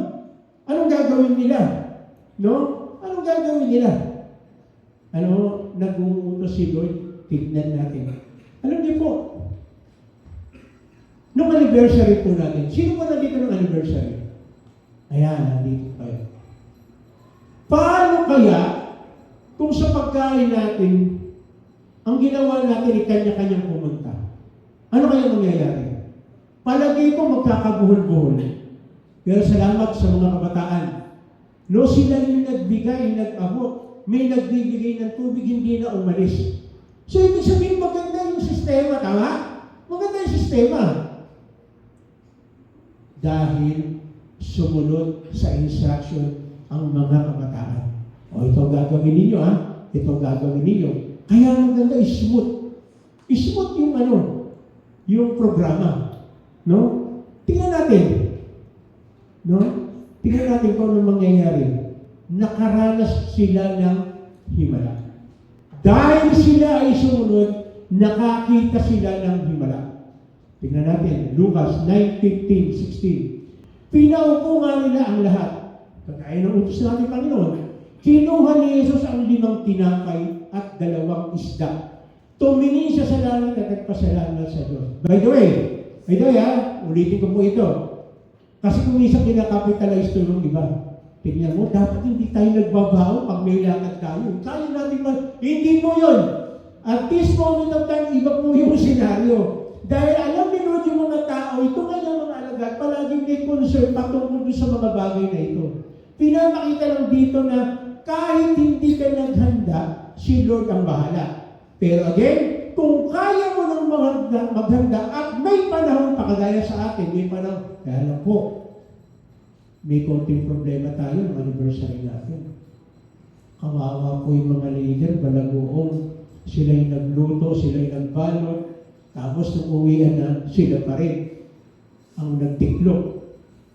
Anong gagawin nila? No? Anong gagawin nila? Nag-uutos si Lord? Tignan natin. Alam niyo po, nung anniversary po natin, sino po nandito ng anniversary? Ayan, nandito kayo. Paano kaya kung sa pagkain natin, ang ginawa natin ay kanya-kanyang pumunta? Ano kaya mangyayari? Palagi ko magkakabuhol-buhol. Pero salamat sa mga kabataan. No, sila yung nagbigay, nag-abot. May nagbibigay ng tubig, hindi na umalis. So, ibig sabihin, maganda yung sistema, tama? Maganda yung sistema. Dahil sumunod sa instruction ang mga kabataan. O, ito gagawin ninyo, ha? Ito gagawin ninyo. Kaya maganda, smooth. Smooth yung yung programa. No? Tingnan natin. No? Tingnan natin kung ano mangyayari. Nakaranas sila ng himala. Dahil sila ay sumunod, nakakita sila ng himala. Tingnan natin, Lucas 9:15-16. Pinaupo nga nila ang lahat. Kagaya ng utos natin, Panginoon, kinuha ni Jesus ang 5 tinapay at 2 isda. Tumingin siya sa langit at nagpasalamat sa Diyos. By the way, ulitin ko po ito. Kasi kung isang kinakapitalize ito ng iba, tignan mo, dapat hindi tayo nagbabaho pag may lakad tayo. Kaya natin hindi po yun. At this moment of time, iba po yung senaryo. Dahil alam ni Lord yung mga tao, ito kanyang mga alagad, palaging may concern patungkol sa mga bagay na ito. Pinapakita lang dito na kahit hindi ka naghanda, si Lord ang bahala. Pero again, kung kaya mo nang maghanda at may panahon pa kagaya sa atin, may panahon, kaya lang po, may konting problema tayo ng anniversary natin. Kawawa po yung mga leader, balagoong, sila'y nagluto, sila'y nagbalot, tapos nung uwian na, sila pa rin ang nagtiklop.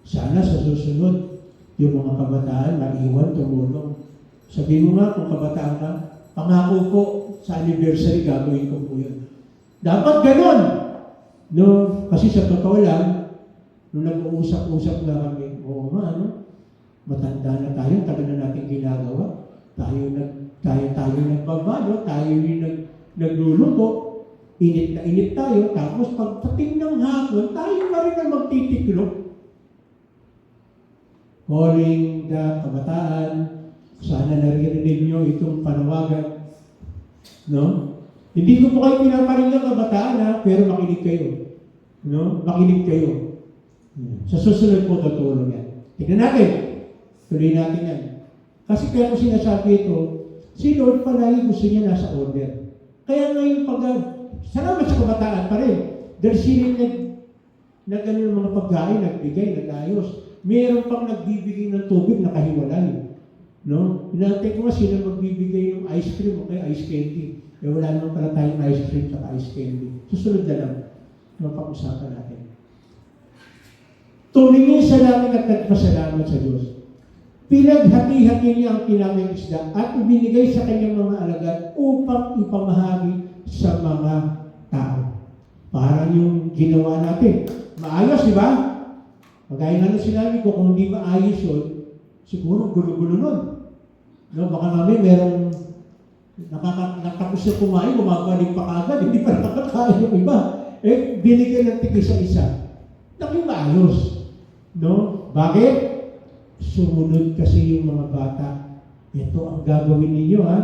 Sana sa susunod, yung mga kabataan, maiwan, tumulong. Sabihin mo nga kung kabataan ka, pangako po sa anniversary, gagawin ko po yun. Dapat ganon! No, kasi sa totoo lang, nung nag-uusap-usap na kami, oo nga, matanda na tayo, tagal na natin ginagawa. Tayo nagbabalo, tayo yung nagluluto, init na init tayo, tapos pagdating ng hapon, tayo na rin ang magtitiklop. Calling the kabataan, sana narinig nyo itong panawagan. No? Hindi ko po kayo pinaparinggan kabataan, ha? Pero makinig kayo. No? Makinig kayo. Sa susunod po tutulong yan. Tignan natin. Tuloy natin yan. Kasi kaya ko sinasabi ito, si Lord palagi gusto niya nasa order. Kaya ngayon salamat sa kabataan pa rin. Dahil sila ng mga pagkain, nagbigay, nag-ayos. Meron pang nagbibigay ng tubig na kahiwalay. No? Hinantay ko sino magbibigay ng ice cream o kaya ice candy. Eh wala naman pala tayong ice cream at ice candy. Susunod na lang. Mapag-usapan natin. Tumingin sa langit at nagpasalamat sa Diyos. Pinaghati-hati niya ang kinaming isda at ibinigay sa kanyang mga alagad upang ipamahagi sa mga tao. Parang yung ginawa natin. Maayos, di ba? Magaya nga sinabi ko, kung hindi maayos yun, siguro gulo-gulo nun. No, baka namin merong nakatapos na kumain, bumabalik pa kagad, hindi pa nakakain yung iba. binigyan ng tig-isa-isa. Naging maayos. No? Bakit? Sumunod kasi yung mga bata. Ito ang gagawin ninyo, ha?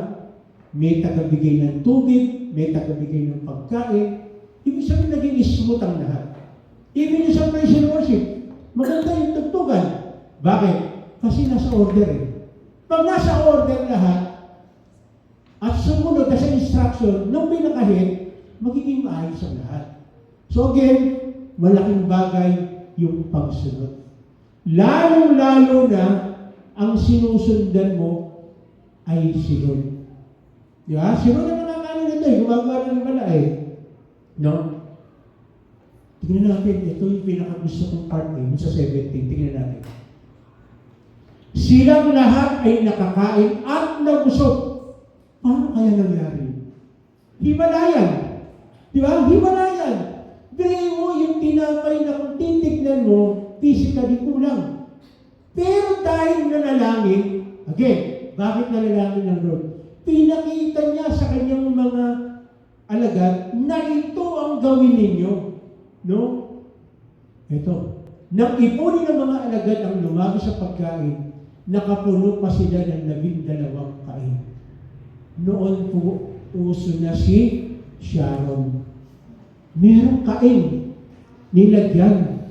May tagabigay ng tubig, may tagabigay ng pagkain. Ibig sabihin naging smooth ang lahat. Even yung sa praise and worship, maganda yung tugtugan. Bakit? Kasi nasa order eh. Pag nasa order lahat, at sumunod sa instruction ng pinakahit, magiging maayos ang lahat. So again, malaking bagay yung pagsunod. Lalong-lalo na ang sinusundan mo ay sinod. Di ba? Sinod naman ang ano nito eh. Gumagawa na naman eh. No? Tingnan natin. Ito yung pinakagusto kong part eh. Sa 17. Tingnan natin. Silang lahat ay nakakain at nabusog. Paano kaya nangyari? Himalayan. Di ba? Himalayan. Bigay mo yung tinapay na kung titignan mo, physically kulang. Pero dahil nanalangin, again, bakit nanalangin ng Lord? Pinakita niya sa kanyang mga alagad na ito ang gawin ninyo. No? Ito. Nang ipunin ng mga alagad ang lumagi sa pagkain, nakapuno pa sila ng 12 kain. Noon po, uso na si Sharon. Merong kain. Nilagyan.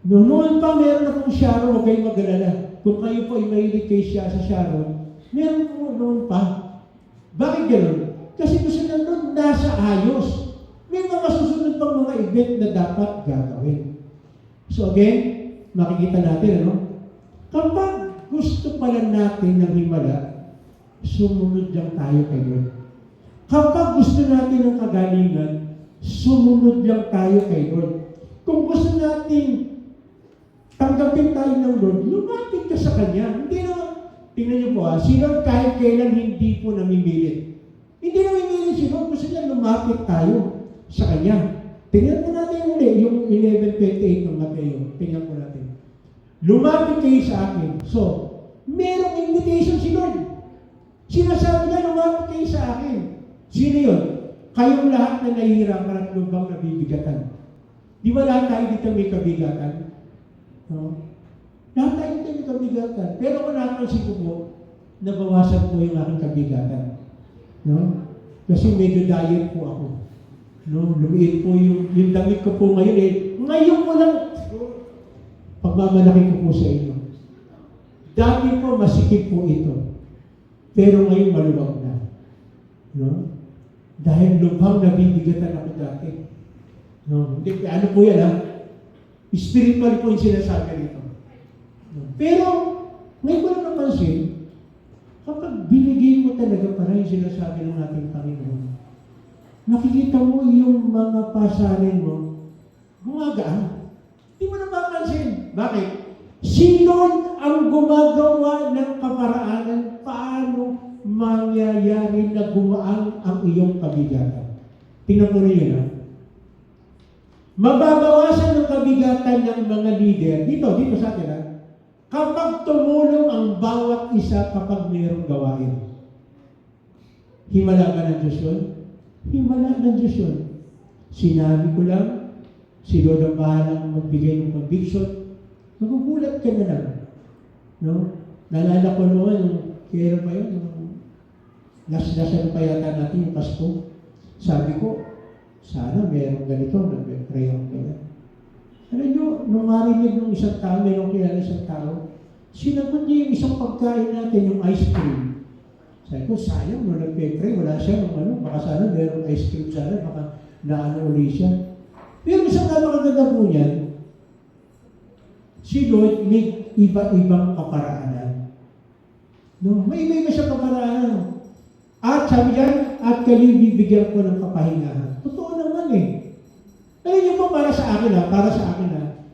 Noon pa meron na pong Sharon, huwag kayong mag-alala. Kung kayo po ay mahilig kay siya sa Sharon, meron po noon pa. Bakit gano'n? Kasi gusto na doon nasa ayos. May mga susunod pang mga event na dapat gagawin. So again, makikita natin, ano? Kapag gusto pala natin ng himala, sumunod lang tayo kay Lord. Kapag gusto natin ng kagalingan, sumunod lang tayo kay Lord. Kung gusto natin tanggapin tayo ng Lord, lumapit ka sa Kanya. Hindi na, tingnan niyo po si Lord kahit kailan hindi po namimilit. Hindi namimilit si Lord, gusto niya lumapit tayo sa Kanya. Tingnan po natin yung 11:28 ng Mateo. Tingnan po natin. Lumapit kayo sa akin. So, merong invitation si Lord. Sinasabi niya, lumapit kayo sa akin. Sino yun? Kayong lahat na nahihirapan at lubang nabibigatan. Di ba lahat tayo dito may kabigatan? No? Lahat tayo dito may kabigatan. Pero kung napansin ko po, nabawasan po yung aking kabigatan. No? Kasi medyo diet po ako. No? Lumiit po yung damit ko po ngayon eh. Ngayon ko lang, pagmamalaki ko po sa inyo. Dati po masikip po ito. Pero ngayon maluwag na. No? Dahil lubhang nabibigatan ako dati. No? Hindi, ano po yan ha? Spiritual po yung sinasabi rito. No? Pero, ngayon ko lang napansin, kapag binigay mo talaga para yung sinasabi ng ating Panginoon, nakikita mo yung mga pasanin mo, gumagaan. Hindi mo na mapansin. Bakit? Si Lord ang gumagawa ng kaparaanan paano mangyayari na gumaan ang iyong kabigatan. Tingnan mo rin yun, ha? Mababawasan ng kabigatan ng mga leader, dito sa atin, ha? Kapag tumulong ang bawat isa kapag mayroong gawain. Himala ba ng Diyos yun? Himala ng Diyos yun. Sinabi ko lang, si Lord ang bahalang magbigay ng conviction, magugulat ka na lang. No? Naalala ko noon, kailan pa yun, last-lasan pa yata natin yung Pasko. Sabi ko, sana meron ganito, nag-pray ako kaya. Alam nyo, nung marinig ng isang tao, meron kaya isang tao, sinagot niya yung isang pagkain natin, yung ice cream. Sabi ko, sayang, nung nag-pray, wala siya nung ano, baka sana meron ice cream sana, baka naano ulit siya. Pero isang napakaganda po niyan, si Lord may iba-ibang kaparaanan. No? May iba-iba siya kaparaanan. At sabi diyan, at kayo bibigyan ko ng kapahingahan. Totoo naman eh. Alam niyo po, para sa akin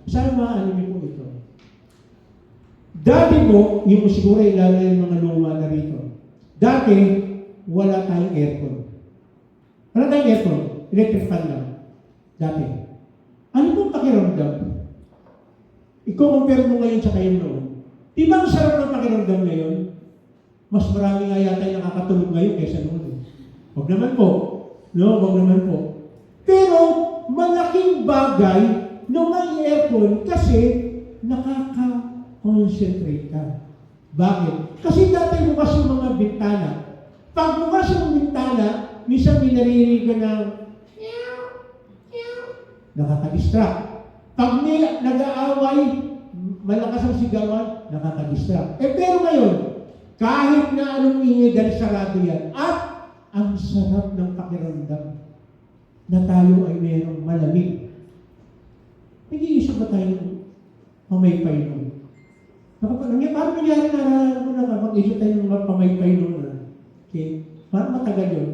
sana maaano niyo po ito. Dati po, yung siguro ilala yung mga luma na rito. Dati, wala tayong aircon. Wala tayong aircon. Electric fan lang. Dati. Ano pong pakiramdam? I-compare mo ngayon sa kayo noon. Di ba ang sarap ng pakiramdam ngayon? Mas marami nga yata yung nakakatulog ngayon kaysa noon. Huwag naman po. No, huwag naman po. Pero, malaking bagay na may aircon kasi nakaka-concentrate ka. Bakit? Kasi dati bukas yung mga bintana. Pag bukas yung bintana, minsan may naririnig ka ng nakaka-distract. Pag may nag-aaway, malakas ang sigawan, nakaka-distract. Pero ngayon, kahit na anong ingay dahil sarado yan, at ang sarap ng pakiramdam na tayo ay mayroong malamig. Nag-iisip ba tayo ng pamaypay nun? Parang nangyari na kapag-isip tayo ng mga pamaypay nun. Okay? Parang matagal yun.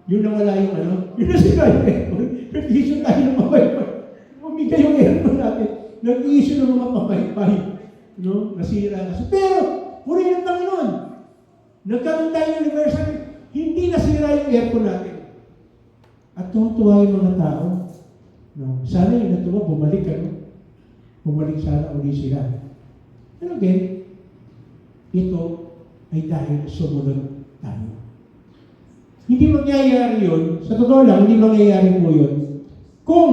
Yun na wala yung ano. Yun na sila yung aircon. Nag-iisip tayo ng pamaypay. Umigay yung aircon natin. Nag-iisip ng mga pamaypay. No? Nasira kasi. Pero, purihin ng Panginoon. Nagkaroon tayo ng anniversary. Hindi nasira yung aircon natin. At tuwa yung mga tao. No? Sana yung natuwa, bumalik bumalik sana uli sila. Pero again, ito ay dahil sumunod tayo. Hindi mangyayari yun, sa totoo lang, hindi mangyayari po yun, kung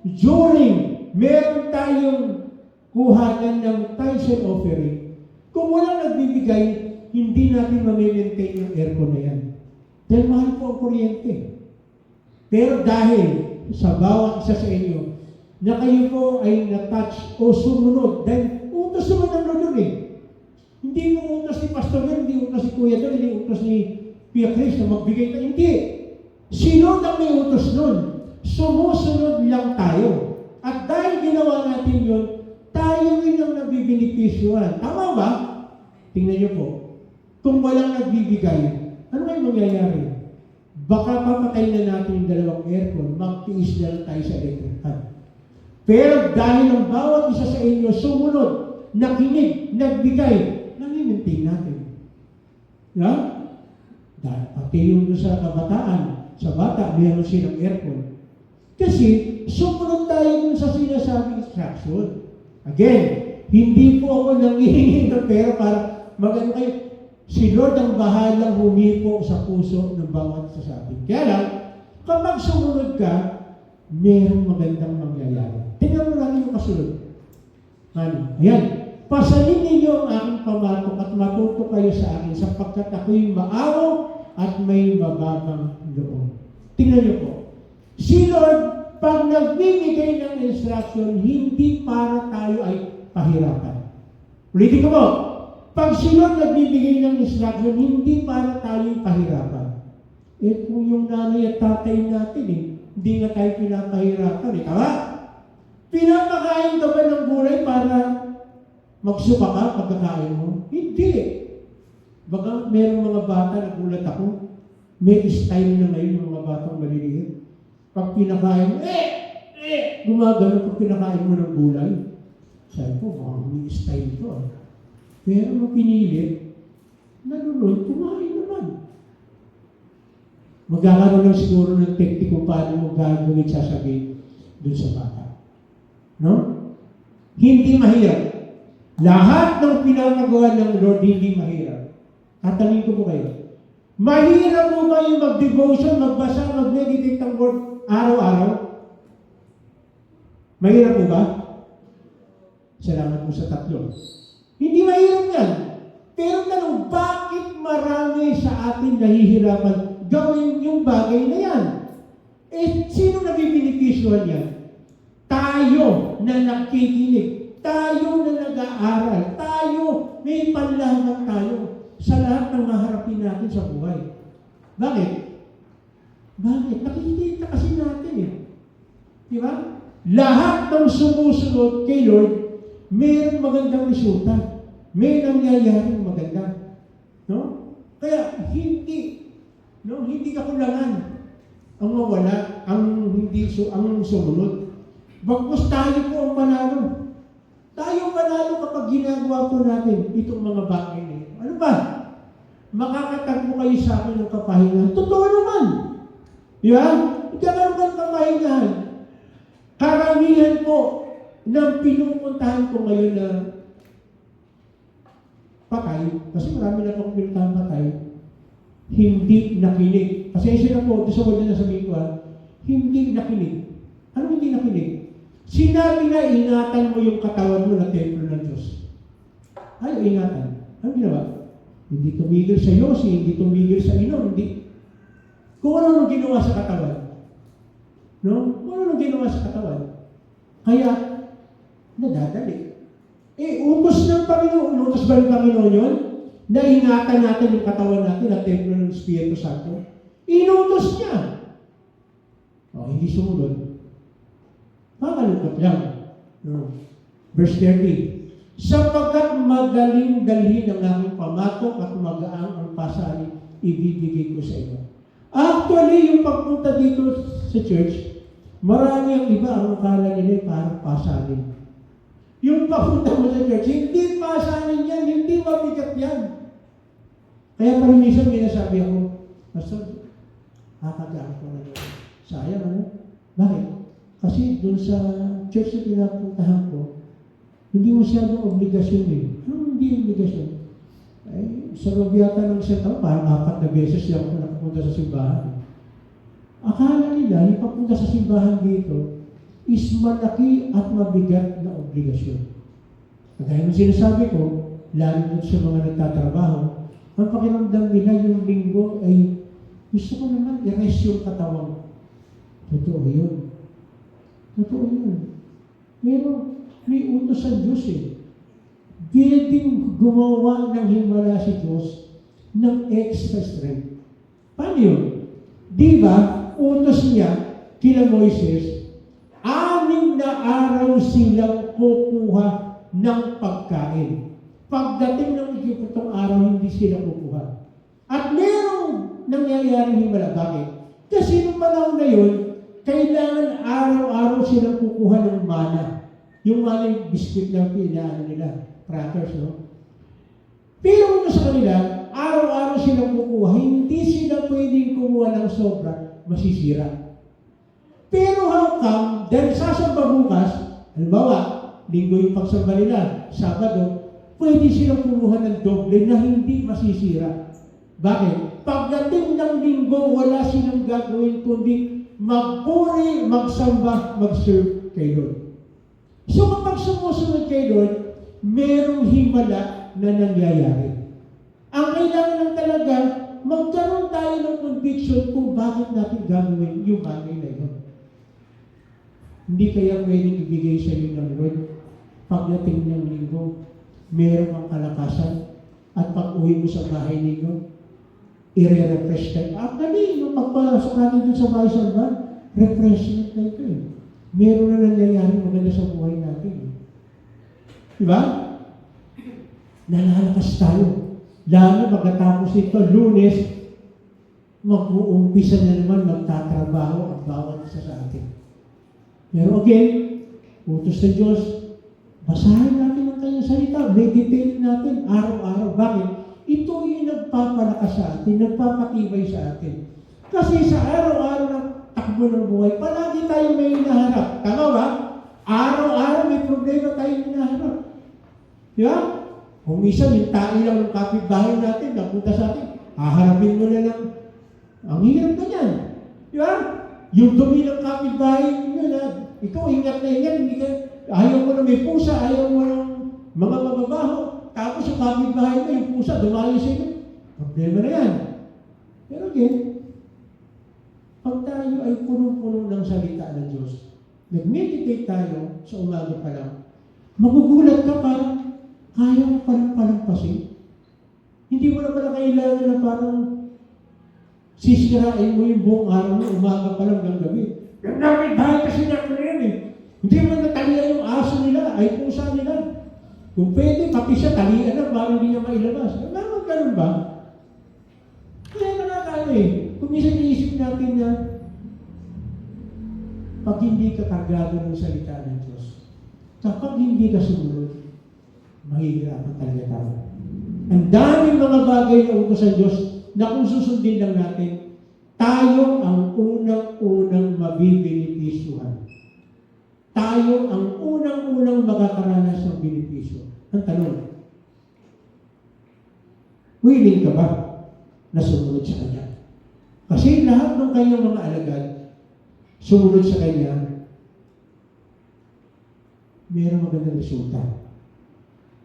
during meron tayong kuhanan ng tithes and offering, kung walang nagbibigay, hindi natin ma-maintain yung aircon na yan. Dahil mahal po ang kuryente. Pero dahil sa bawat isa sa inyo, na kayo po ay na-touch o sumunod, dahil utos naman ng Lord yun eh. Hindi mo utos ni Pastor Mel, hindi utos ni Kuya Don, hindi utos ni Pia Chris na magbigay ka. Hindi. Si Lord ang may utos nun. Sumusunod lang tayo. At dahil ginawa natin yun, tayo rin ang nabibinipisyuhan. Tama ba? Tingnan niyo po. Kung walang nagbibigay, ano kayo mangyayari? Baka papatay na natin yung dalawang aircon, magtiis na lang tayo sa electric fan. Pero dahil ang bawat isa sa inyo sumunod, nakinig, nagbigay, nami-maintain natin. Yeah? Dahil pati yung sa kabataan, sa bata, mayroon silang aircon. Kasi sumunod tayo dun sa sinasabing instruction. Again, hindi po ako nangihingi ng pera para magano kayo. Si Lord ang bahalang humipo sa puso ng bawat isa sa atin. Kaya lang, kapag sumunod ka, mayroong magandang mangyayari. Tingnan mo natin yung kasunod. Ayan. Pasalin ninyo ang aking pamatok at matuto kayo sa akin sapagkat ako'y maaraw at may mababang loob. Tingnan niyo po. Si Lord, pag nagbibigay ng instruction, hindi para tayo ay pahirapan. Ulitin ko po. Pag si Lord nagbibigay ng instruction, hindi para tayo ay pahirapan. Eh kung yung nanay at tatay natin hindi nga tayo pinapahirapan Tama? Pinapakain ka ba ng gulay para magsuka ka pagkakain mo? Hindi. Baka merong mga bata, nagulat ako, may style na ngayon yung mga batang maliliit. Pag pinakain mo, gumagano pag pinakain mo ng gulay. Sabi ko, may style ito Pero mo pinilit, nalunod, kumain naman. Magkakaroon lang siguro ng teknik kung paano mo gagawin sasabihin dun sa bata. No? Hindi mahirap. Lahat ng pinapagawa ng Lord, hindi mahirap. Tatanungin ko po kayo. Mahirap mo ba yung mag-devotion, magbasa, mag-meditate ng Word araw-araw? Mahirap mo ba? Salamat po sa tatlo. Hindi mahirap yan. Pero tanong, bakit marami sa atin nahihirapan gawin yung bagay na yan? Sino nabibinipisyuhan yan? Tayo na nakikinig. Tayo na nag-aaral. Tayo, may panlaman tayo sa lahat ng maharapin natin sa buhay. Bakit? Bakit? Nakikita kasi natin Di ba? Lahat ng sumusunod kay Lord, mayroong magandang resulta. May nangyayaring maganda. No? Kaya hindi kakulangan ang mawala, ang sumunod. Bagkus tayo po ang panalo. Tayo panalo kapag ginagawa po natin itong mga bagay na ito. Ano ba? Makakatagpo kayo sa akin ng kapahingahan. Totoo naman. Di ba? Magkakaroon ka ng kapahingahan. Karamihan po ng pinupuntahan ko ngayon na patay, kasi marami na pong pinuntahan patay, hindi nakinig. Pasensya na po, sa wala na sabihin ko hindi nakinig. Ano hindi nakinig? Sinabi na ingatan mo yung katawan mo na templo ng Diyos. Ay, ingatan. Ano ginawa? Hindi tumigil sa yosi, hindi tumigil sa inom, hindi. Kung ano ginawa sa katawan. No? Kung ano ginawa sa katawan. Kaya, nadadali. Utos ng Panginoon. Utos ba ng Panginoon yun? Na ingatan natin yung katawan natin na templo ng Espiritu Santo. Inutos niya. Hindi sumunod. Makalungkot lang. No. Verse 30. Sapagkat magaling dalhin ang aking pamatok at magaang ang pasanin, ibibigay ko sa iyo. Actually, yung pagpunta dito sa church, marami ang iba ang akala nila parang pasanin. Yung pagpunta mo sa church, hindi pasanin yan, hindi mabigat yan. Kaya parang minsan may nasabi ako, Pastor, kakagaan ko na yun. Sayang, ano? Bakit? Kasi doon sa church na pinapuntahan ko, hindi masyadong obligasyon eh. Ano hindi obligasyon? Ay, sa loob yata ng isang taon, parang 4 na beses lang ako nakapunta sa simbahan. Akala nila, yung papunta sa simbahan dito, is malaki at mabigat na obligasyon. Kaya yung sinasabi ko, lalo sa mga nagtatrabaho, ang pakiramdam nila yung linggo ay gusto ko naman i-rest yung katawan. Totoo yun. Totoo yun. Pero may utos sa Diyos eh. Pwedeng gumawa ng himala si Diyos ng extra strength. Paano yun? Di ba, utos niya kila Moises, 6 na araw silang kukuha ng pagkain. Pagdating ng 7 araw, hindi sila kukuha. At merong nangyayaring himala. Bakit? Kasi nung panahon na yun, kailangan araw-araw silang kukuha ng mana. Yung mana yung biscuit na pinaano nila, crackers, no? Pero ito sa kanila, araw-araw silang kukuha, hindi sila pwedeng kumuha ng sobra, masisira. Pero how come, dahil sasamba bukas, halimbawa, linggo yung pagsamba nila, Sabado, pwede silang kumuha ng doble na hindi masisira. Bakit? Pagdating ng linggo, wala silang gagawin kundi magpuri, magsamba, mag-serve kay Lord. So kapag sumusunod kay Lord, merong himala na nangyayari. Ang kailangan lang talaga, magkaroon tayo ng conviction kung bakit natin gagawin yung bagay na yun. Hindi kaya pwedeng ibigay sa iyo ng Lord pagdating ng linggo, meron kang kalakasan at pag-uwi mo sa bahay ninyo, i-refresh kayo. Actually, nung pagpasok natin dun sa bahay sa bahay, refreshment na ito eh. Meron na nangyayari maganda sa buhay natin eh. Diba? Nalalakas tayo. Lalo pagkatapos ito, Lunes, mag-uumpisa na naman magtatrabaho ang bawat isa sa atin. Pero again, utos ng Diyos, basahin natin ang kanyang salita, meditate natin araw-araw. Bakit? Ito yung nagpapalakas sa atin, nagpapatibay sa atin. Kasi sa araw-araw ng takbo ng buhay, palagi tayo may hinaharap. Tama ba? Araw-araw may problema tayo hinaharap. Di ba? Kung minsan yung tayo lang ng kapitbahay natin, napunta sa atin, haharapin mo na lang. Ang hirap na yan. Di ba? Yung dumi ng kapitbahay nyo na, ikaw ingat na ingat, hindi ka, ayaw mo na may pusa, ayaw mo ng mga mababaho. Tapos yung kapitbahay mo, yung pusa, dumayo sa inyo. Problema na yan. Pero again, pag tayo ay punong-puno ng salita ng Diyos, nag-meditate tayo sa umaga pa lang, magugulat ka parang kaya mo palang palampasin. Hindi mo na pala kailangan na parang sisirain mo yung buong araw mo, umaga pa lang ng gabi. Yung kapitbahay kasi na yan eh. Hindi mo natalian yung aso nila, ay pusa nila. Kung pwede, pati siya talian na, parang hindi niya mailabas. Ganun ba? Kaya nakakano eh. Kung minsan iisip natin na pag hindi ka kargado ng salita ng Diyos, kapag hindi ka sumunod, mahihirapan talaga tayo. Ang daming mga bagay na utos sa Diyos na kung susundin lang natin, tayo ang unang-unang mabibenepisyuhan. Tayo ang unang-unang makakaranas ng benepisyo. Ang tanong, willing ka ba na sumunod sa Kanya? Kasi lahat ng kanyang mga alagad, sumunod sa Kanya, merong magandang resulta.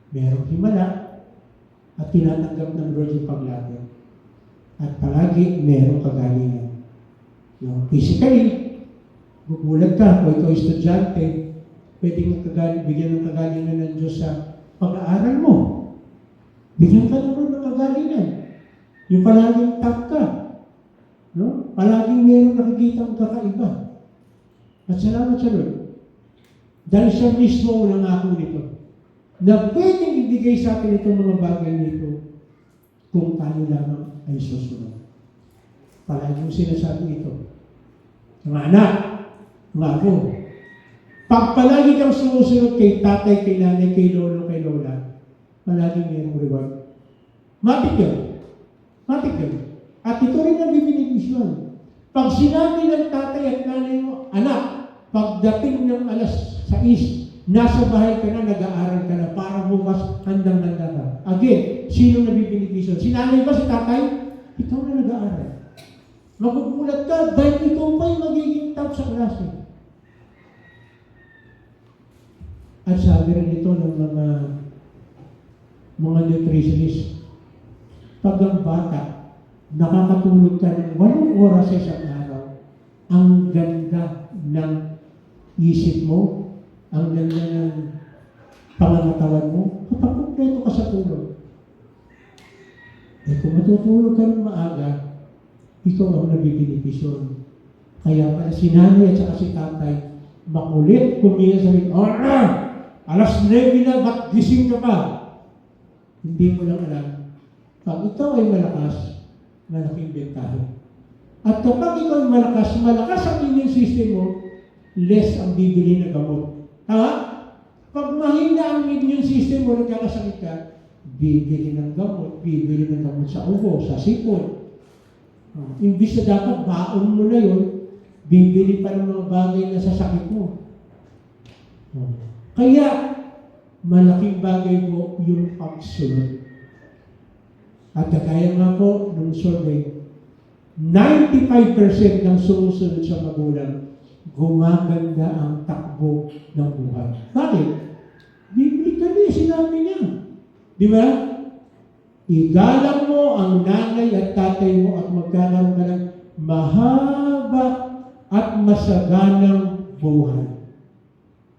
Merong himala at tinatanggap ng Lord yung paglapit. At palagi merong kagalingan. No? Physically, bubulag ka, kung ikaw estudyante, pwedeng bigyan ng kagalingan ng Diyos sa pag-aaral mo. Bigyan ka naman ng kagalingan. Yung palaging top ka. No? Palaging merong nakikita ang kakaiba. At salamat sa Lord. Dahil siya mismo ang nangako nito. Na pwedeng ibigay sa atin itong mga bagay nito kung tayo lamang ay susunod. Palaging sinasabi ito. Mga anak, mga ako, pag palagi kang sumusunod kay tatay, kay nanay, kay lolo, kay lola, palaging mayroong reward. Matik yun. Matik yun. At ito rin ang bibinibisyon. Pag sinabi ng tatay at nanay mo, anak, pagdating ng alas 6, nasa bahay ka na, nag-aaral ka na, para bukas handang-handa ka. Again, sino nabibinibisyon? Si nanay ba, si tatay? Ikaw na nag-aaral. Magugulat ka dahil ikaw pa yung magiging top sa klase. At sabi rin ito ng mga nutritionist, pag ang bata, nakakatulog ka ng 8 oras sa isang araw, ang ganda ng isip mo, ang ganda ng pangangatawan mo, kapag kumpleto ka sa tulog. Eh kung matutulog ka ng maaga, ikaw ang nabibinipisyon. Kaya pala si nanay at saka si tatay, makulit, kumiya sa rin, alas 9 na, ba't gising ka pa? Hindi mo lang alam. Pag ikaw ay malakas, malaking bentahe. At kapag ikaw ay malakas ang immune system mo, less ang bibili na gamot. Tama? Pag mahina ang immune system mo, nagkakasakit ka, bibili ng gamot sa ubo, sa sipon. Imbis na dapat baon mo na yun, bibili pa ng mga bagay na sasakit mo. Kaya, malaking bagay mo yung pagsunod. At kagaya nga po, nung survey, 95% ng sumusunod sa magulang, gumaganda ang takbo ng buhay. Bakit? Biblically, sinabi niya. Di ba? Igalang mo ang nanay at tatay mo at magkakaroon ka ng mahaba at masaganang buhay.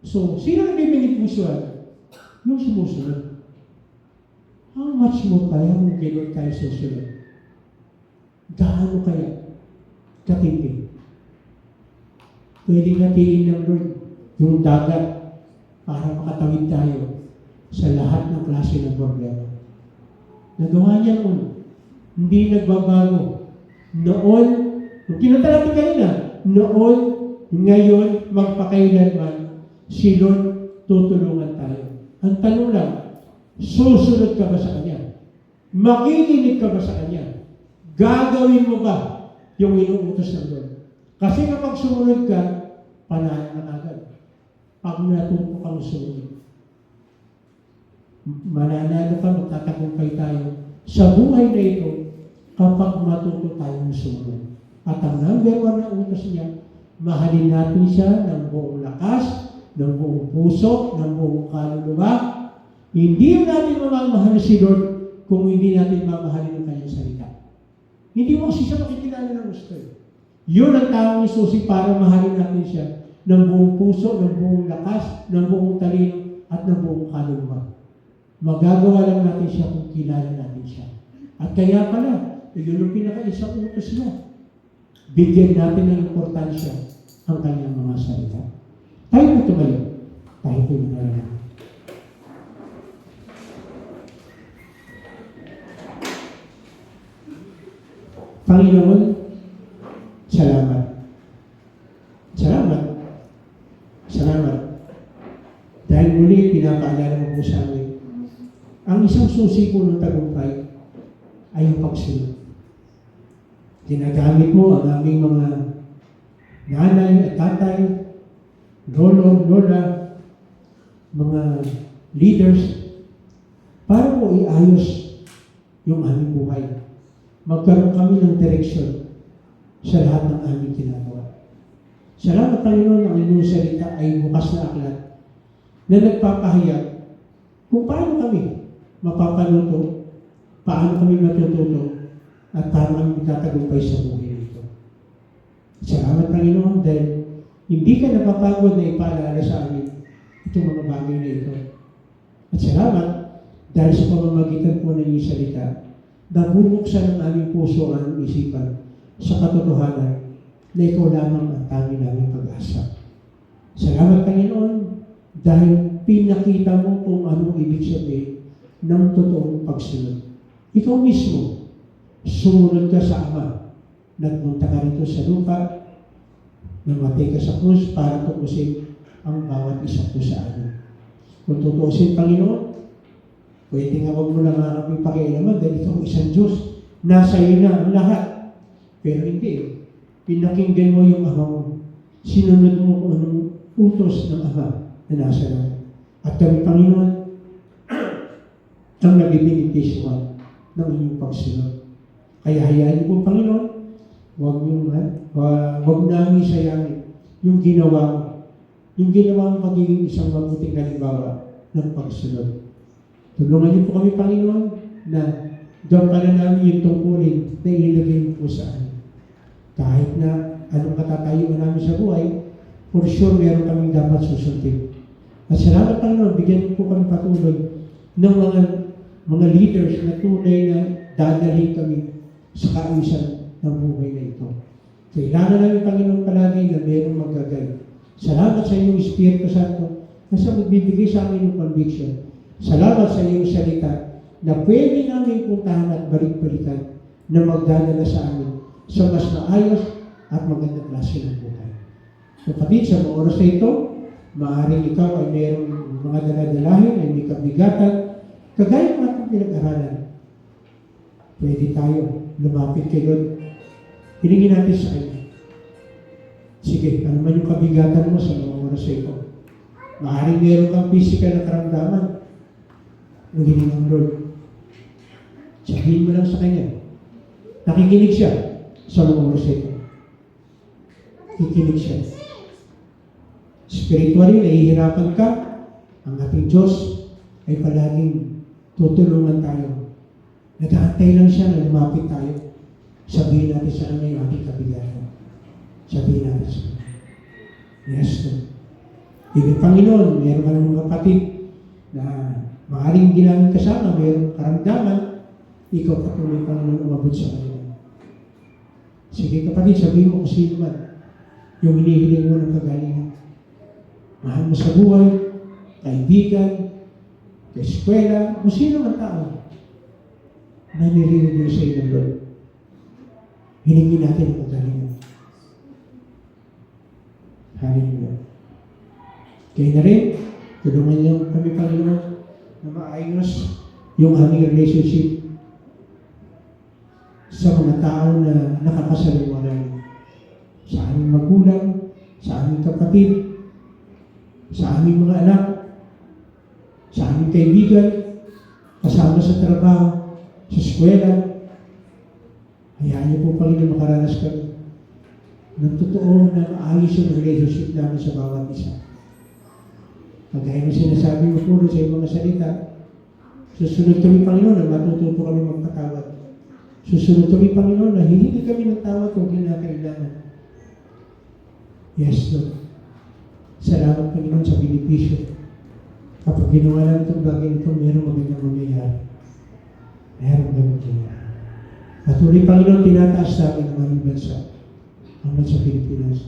So, sino nabibinipusyon? Yung sumusunod. How much mo kaya kung gano'n tayo susunod? Gaano kaya? Katindi. Pwede natiin ng Lord yung dagat para makatawid tayo sa lahat ng klase ng problema. Nagawa niya noon. Hindi nagbabago. Noon, kung kinanta natin kanina, noon, ngayon, magpakailanman, si Lord tutulungan tayo. Ang tanong lang, susunod ka ba sa Kanya? Makikinig ka ba sa Kanya? Gagawin mo ba yung inuutos ng Lord? Kasi kapag sumunod ka, panalo na agad. Pag natuto kang sumunod. Mananalo ka, magtatagumpay tayo sa buhay na ito kapag matuto tayo ng sumunod. At ang number 1 na utos niya, mahalin natin siya ng buong lakas, ng buong puso, ng buong kaluluwa. Hindi natin mamamahal si Lord kung hindi natin mamahalin ang kanyang salita. Hindi mo kasi siya makikilala ng gusto. Yun ang tawang susi para mahalin natin siya ng buong puso, ng buong lakas, ng buong talino, at ng buong kaluluwa. Magagawa lang natin siya kung kilala natin siya. At kaya pala, yun ang pinaka-isang utos niya. Bigyan natin ng importansya ang kanyang mga salita. Tayo na tumayo. Tayo tumayo. Panginoon, salamat. Salamat. Salamat. Dahil muli, pinapaalala mo po sa amin. Ang isang susi po ng tagumpay ay ang pagsunod. Ginagamit mo ang aming mga nanay at tatay, lolo, lola, mga leaders, para po iayos yung aming buhay. Magkaroon kami ng direksyon sa lahat ng aming ginagawa. Salamat, Panginoon, ang inyong salita ay bukas na aklat na nagpapahayag kung paano kami mapapaluto, paano kami matututo, at paano kami magtatagumpay sa buhay na ito. Salamat, Panginoon, dahil hindi ka napapagod na ipaalala sa amin itong mga bagay na ito. At salamat dahil sa pamamagitan po ng iyong salita, nabubuksan ang aming puso at aming isipan sa katotohanan na ikaw lamang ang tangi naming pag-asa. Salamat, Panginoon, dahil pinakita mo kung anong ibig sabihin ng totoong pagsunod. Ikaw mismo, sumunod ka sa Ama. Nagpunta ka rito sa lupa, namatay ka sa krus para tukusin ang bawat isa po sa amin. Kung tutusin, Panginoon, pwede nga wag mo lang kami pakialaman dahil ikaw isang Diyos. Nasa iyo na ang lahat. Pero hindi. Pinakinggan mo yung Ama mo. Sinunod mo kung anong utos ng Ama na nasa langit. At kami, Panginoon, ang nabibinitisyon ng inyong pagsunod. Kaya hayaan niyo po, Panginoon, wag namin sayangin yung ginawa mo. Yung ginawa mo magiging isang mabuting halimbawa ng pagsunod. Tulungan niyo po kami, Panginoon, na gawin na namin yung tungkulin na ilagay niyo po sa amin. Kahit na anong katatayuan namin sa buhay, for sure meron kaming dapat susundin. At salamat, Panginoon, bigyan niyo po kami patuloy ng mga leaders na tunay na dadalhin kami sa kaayusan ng buhay na ito. Kailangan namin, Panginoon, palagi na mayroong maggagay. Salamat sa iyong Espiritu Santo na sa magbibigay sa amin ng conviction. Salamat sa iyong salita na pwede namin puntahan at balik-balikan na magdadala sa amin sa mas maayos at magandang klase ng buhay. Kapatid, sa mga oras na ito, maaaring ikaw ay mayroong mga daladalahin, ay may kabigatan, kagaya ng ating pinag-aralan. Pwede tayo lumapit kay God. Hilingin natin sa kanya. Sige, ano man yung kabigatan mo sa mga oras na ito. Maaaring meron kang physical na karamdaman. Huwagin ng Lord. Sabihin mo lang sa kanya. Nakikinig siya sa mga oras na ito. Kikinig siya. Spiritually, nahihirapan ka. Ang ating Diyos ay palaging tutulungan tayo. Nag-aantay lang siya na lumapit tayo. Sabihin natin sa kanya yung ating kabigatan. Sabihin natin sa kanya. Yes, Lord. Ibig Panginoon, meron ka ng mga kapatid na maaaring hindi namin kasama, mayroong karamdaman, ikaw patuloy, Panginoon, umabot sa kanila. Sige kapatid, sabihin mo kung sino man yung hinihiling mo ng kagalingan. Mahal mo sa buhay, kaibigan, eskwela, kung sino man tao na nililingin sa iyo ng Lord. Hiningin natin ang kagalingan. Hallelujah. Kaya na rin, tulungan niyo kami, Panginoon, na maayos yung aming relationship sa mga tao na nakakasalamuha namin. Sa aming magulang, sa aming kapatid, sa aming mga anak, sa aming kaibigan, kasama sa trabaho, sa eskwela. Hayaan niyo po, Panginoon, makaranas kami ng totoo na maayos yung relationship namin sa bawat isa. Pagkaya na sinasabi mo po sa iyong mga salita, susunod kami, Panginoon, na matututo kami magpatawad. Susunod kami, Panginoon, na hihingi kami ng tawad kung kinakailangan. Yes, Lord. Salamat, Panginoon, sa benepisyo. Kapag ginawa namin itong bagay nito, mayroong magandang mangyayari. Mayroong magandang mangyayari. Patuloy, Panginoon, tinataas namin ang aming bansa. Ang bansa Pilipinas.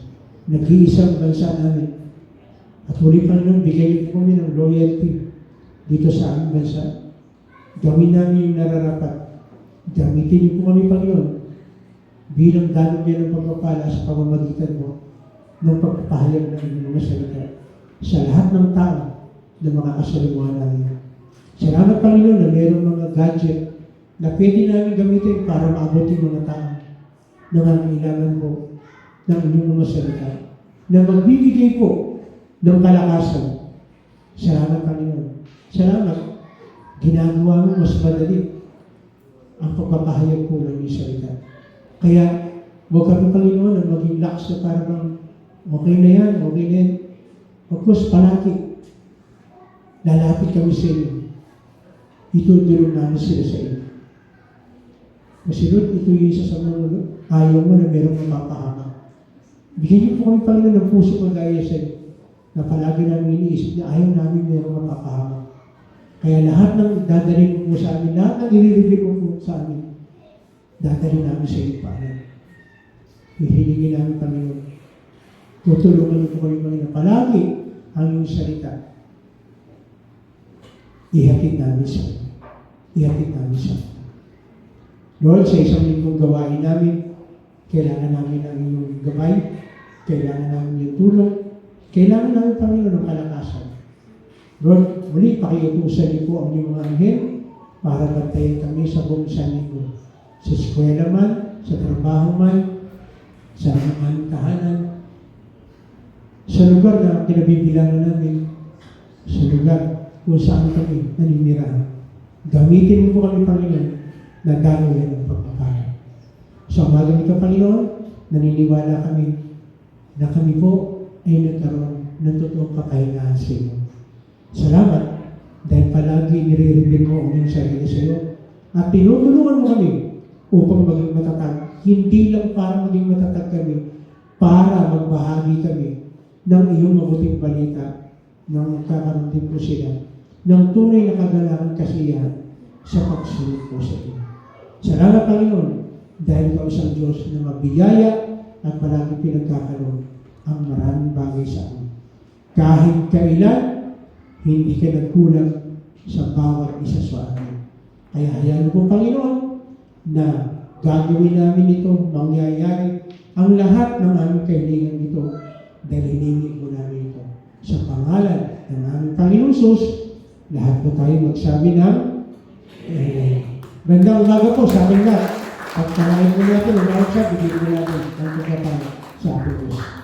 Nag-iisang bansa namin. At huli, Panginoon, bigay niyo po kami ng loyalty dito sa aming bansa. Gawin namin yung nararapat. Gamitin niyo po kami, Panginoon, bilang dalog yan ng pagpapala sa pamamagitan mo ng pagpapahayag ng inyong mga salita sa lahat ng tao na makakasalamuhan namin. Salamat, Panginoon, na mayroong mga gadget na pwede namin gamitin para maabot yung mga tao na nangangailangan po ng inyong mga salita na magbibigay po ng kalakasan. Salamat, Panginoon. Salamat. Ginagawa mo mas madali ang pagpapahayag po ng iyong salita. Kaya, huwag kami, Panginoon, na maging lakas na parang Okay na yan, okay na yan. Of course, palagi. Lalapit kami sa inyo. Itutulong namin sila sa inyo. Kasi Lord, ito yung isa sa mga ayaw mo na merong mapapahama. Bigyan niyo po kami, Panginoon, ng puso ko gaya sa inyo, na palagi namin iniisip na ayaw namin merong mapapahama. Kaya lahat ng dadalhin mo sa amin, lahat ng i-review mo sa amin, dadalhin namin sa iyo, Panginoon. Hihilingin namin, Panginoon. Tutulungan niyo po kami, Panginoon, palagi ang iyong salita. Ihatid namin sa iyo. Ihatid namin sa iyo. Lord, sa isang linggong gawain namin, kailangan namin ang iyong gabay, kailangan namin yung tulong, kailangan namin, Panginoon, ng kalakasan. Lord, muli, pakiutusan niyo po ang iyong mga anghel para bantayan kami sa buong sanlinggo. Sa eskwela man, sa trabaho man, sa mga tahanan, sa lugar na kinabibilangan namin, sa lugar kung saan kami naninirahan. Gamitin mo po kami, Panginoon, na gano'n ang pagpapala. Sa umagang ito, Panginoon, naniniwala kami na kami po ay nagkaroon ng totoong kakahinaan sa iyo. Salamat dahil palagi nire-reveal mo ang iyong sarili sa iyo at tinutulungan mo kami upang maging matatag. Hindi lang para maging matatag kami, para magbahagi kami ng iyong mabuting balita nang magkakaroon din po sila ng tunay na kagalakan kasiyahan sa pagsunod po sa iyo. Salamat, Panginoon, dahil ikaw isang Diyos na mabiyaya at palagi pinagkakaroon ang maraming bagay sa amin. Kahit kailan, hindi ka nagkulang sa bawat isa sa amin. Kaya hayaan po, Panginoon, na gagawin namin ito, mangyayari ang lahat ng aming kahilingan ito dahil hiningi po namin ito. Sa pangalan ng aming Panginoon Sus, lahat po tayo magsabi ng Gandang umaga po sa amin lahat. At kanain po natin, umaga siya, bigyan po natin ang pagkapala sa ating Diyos.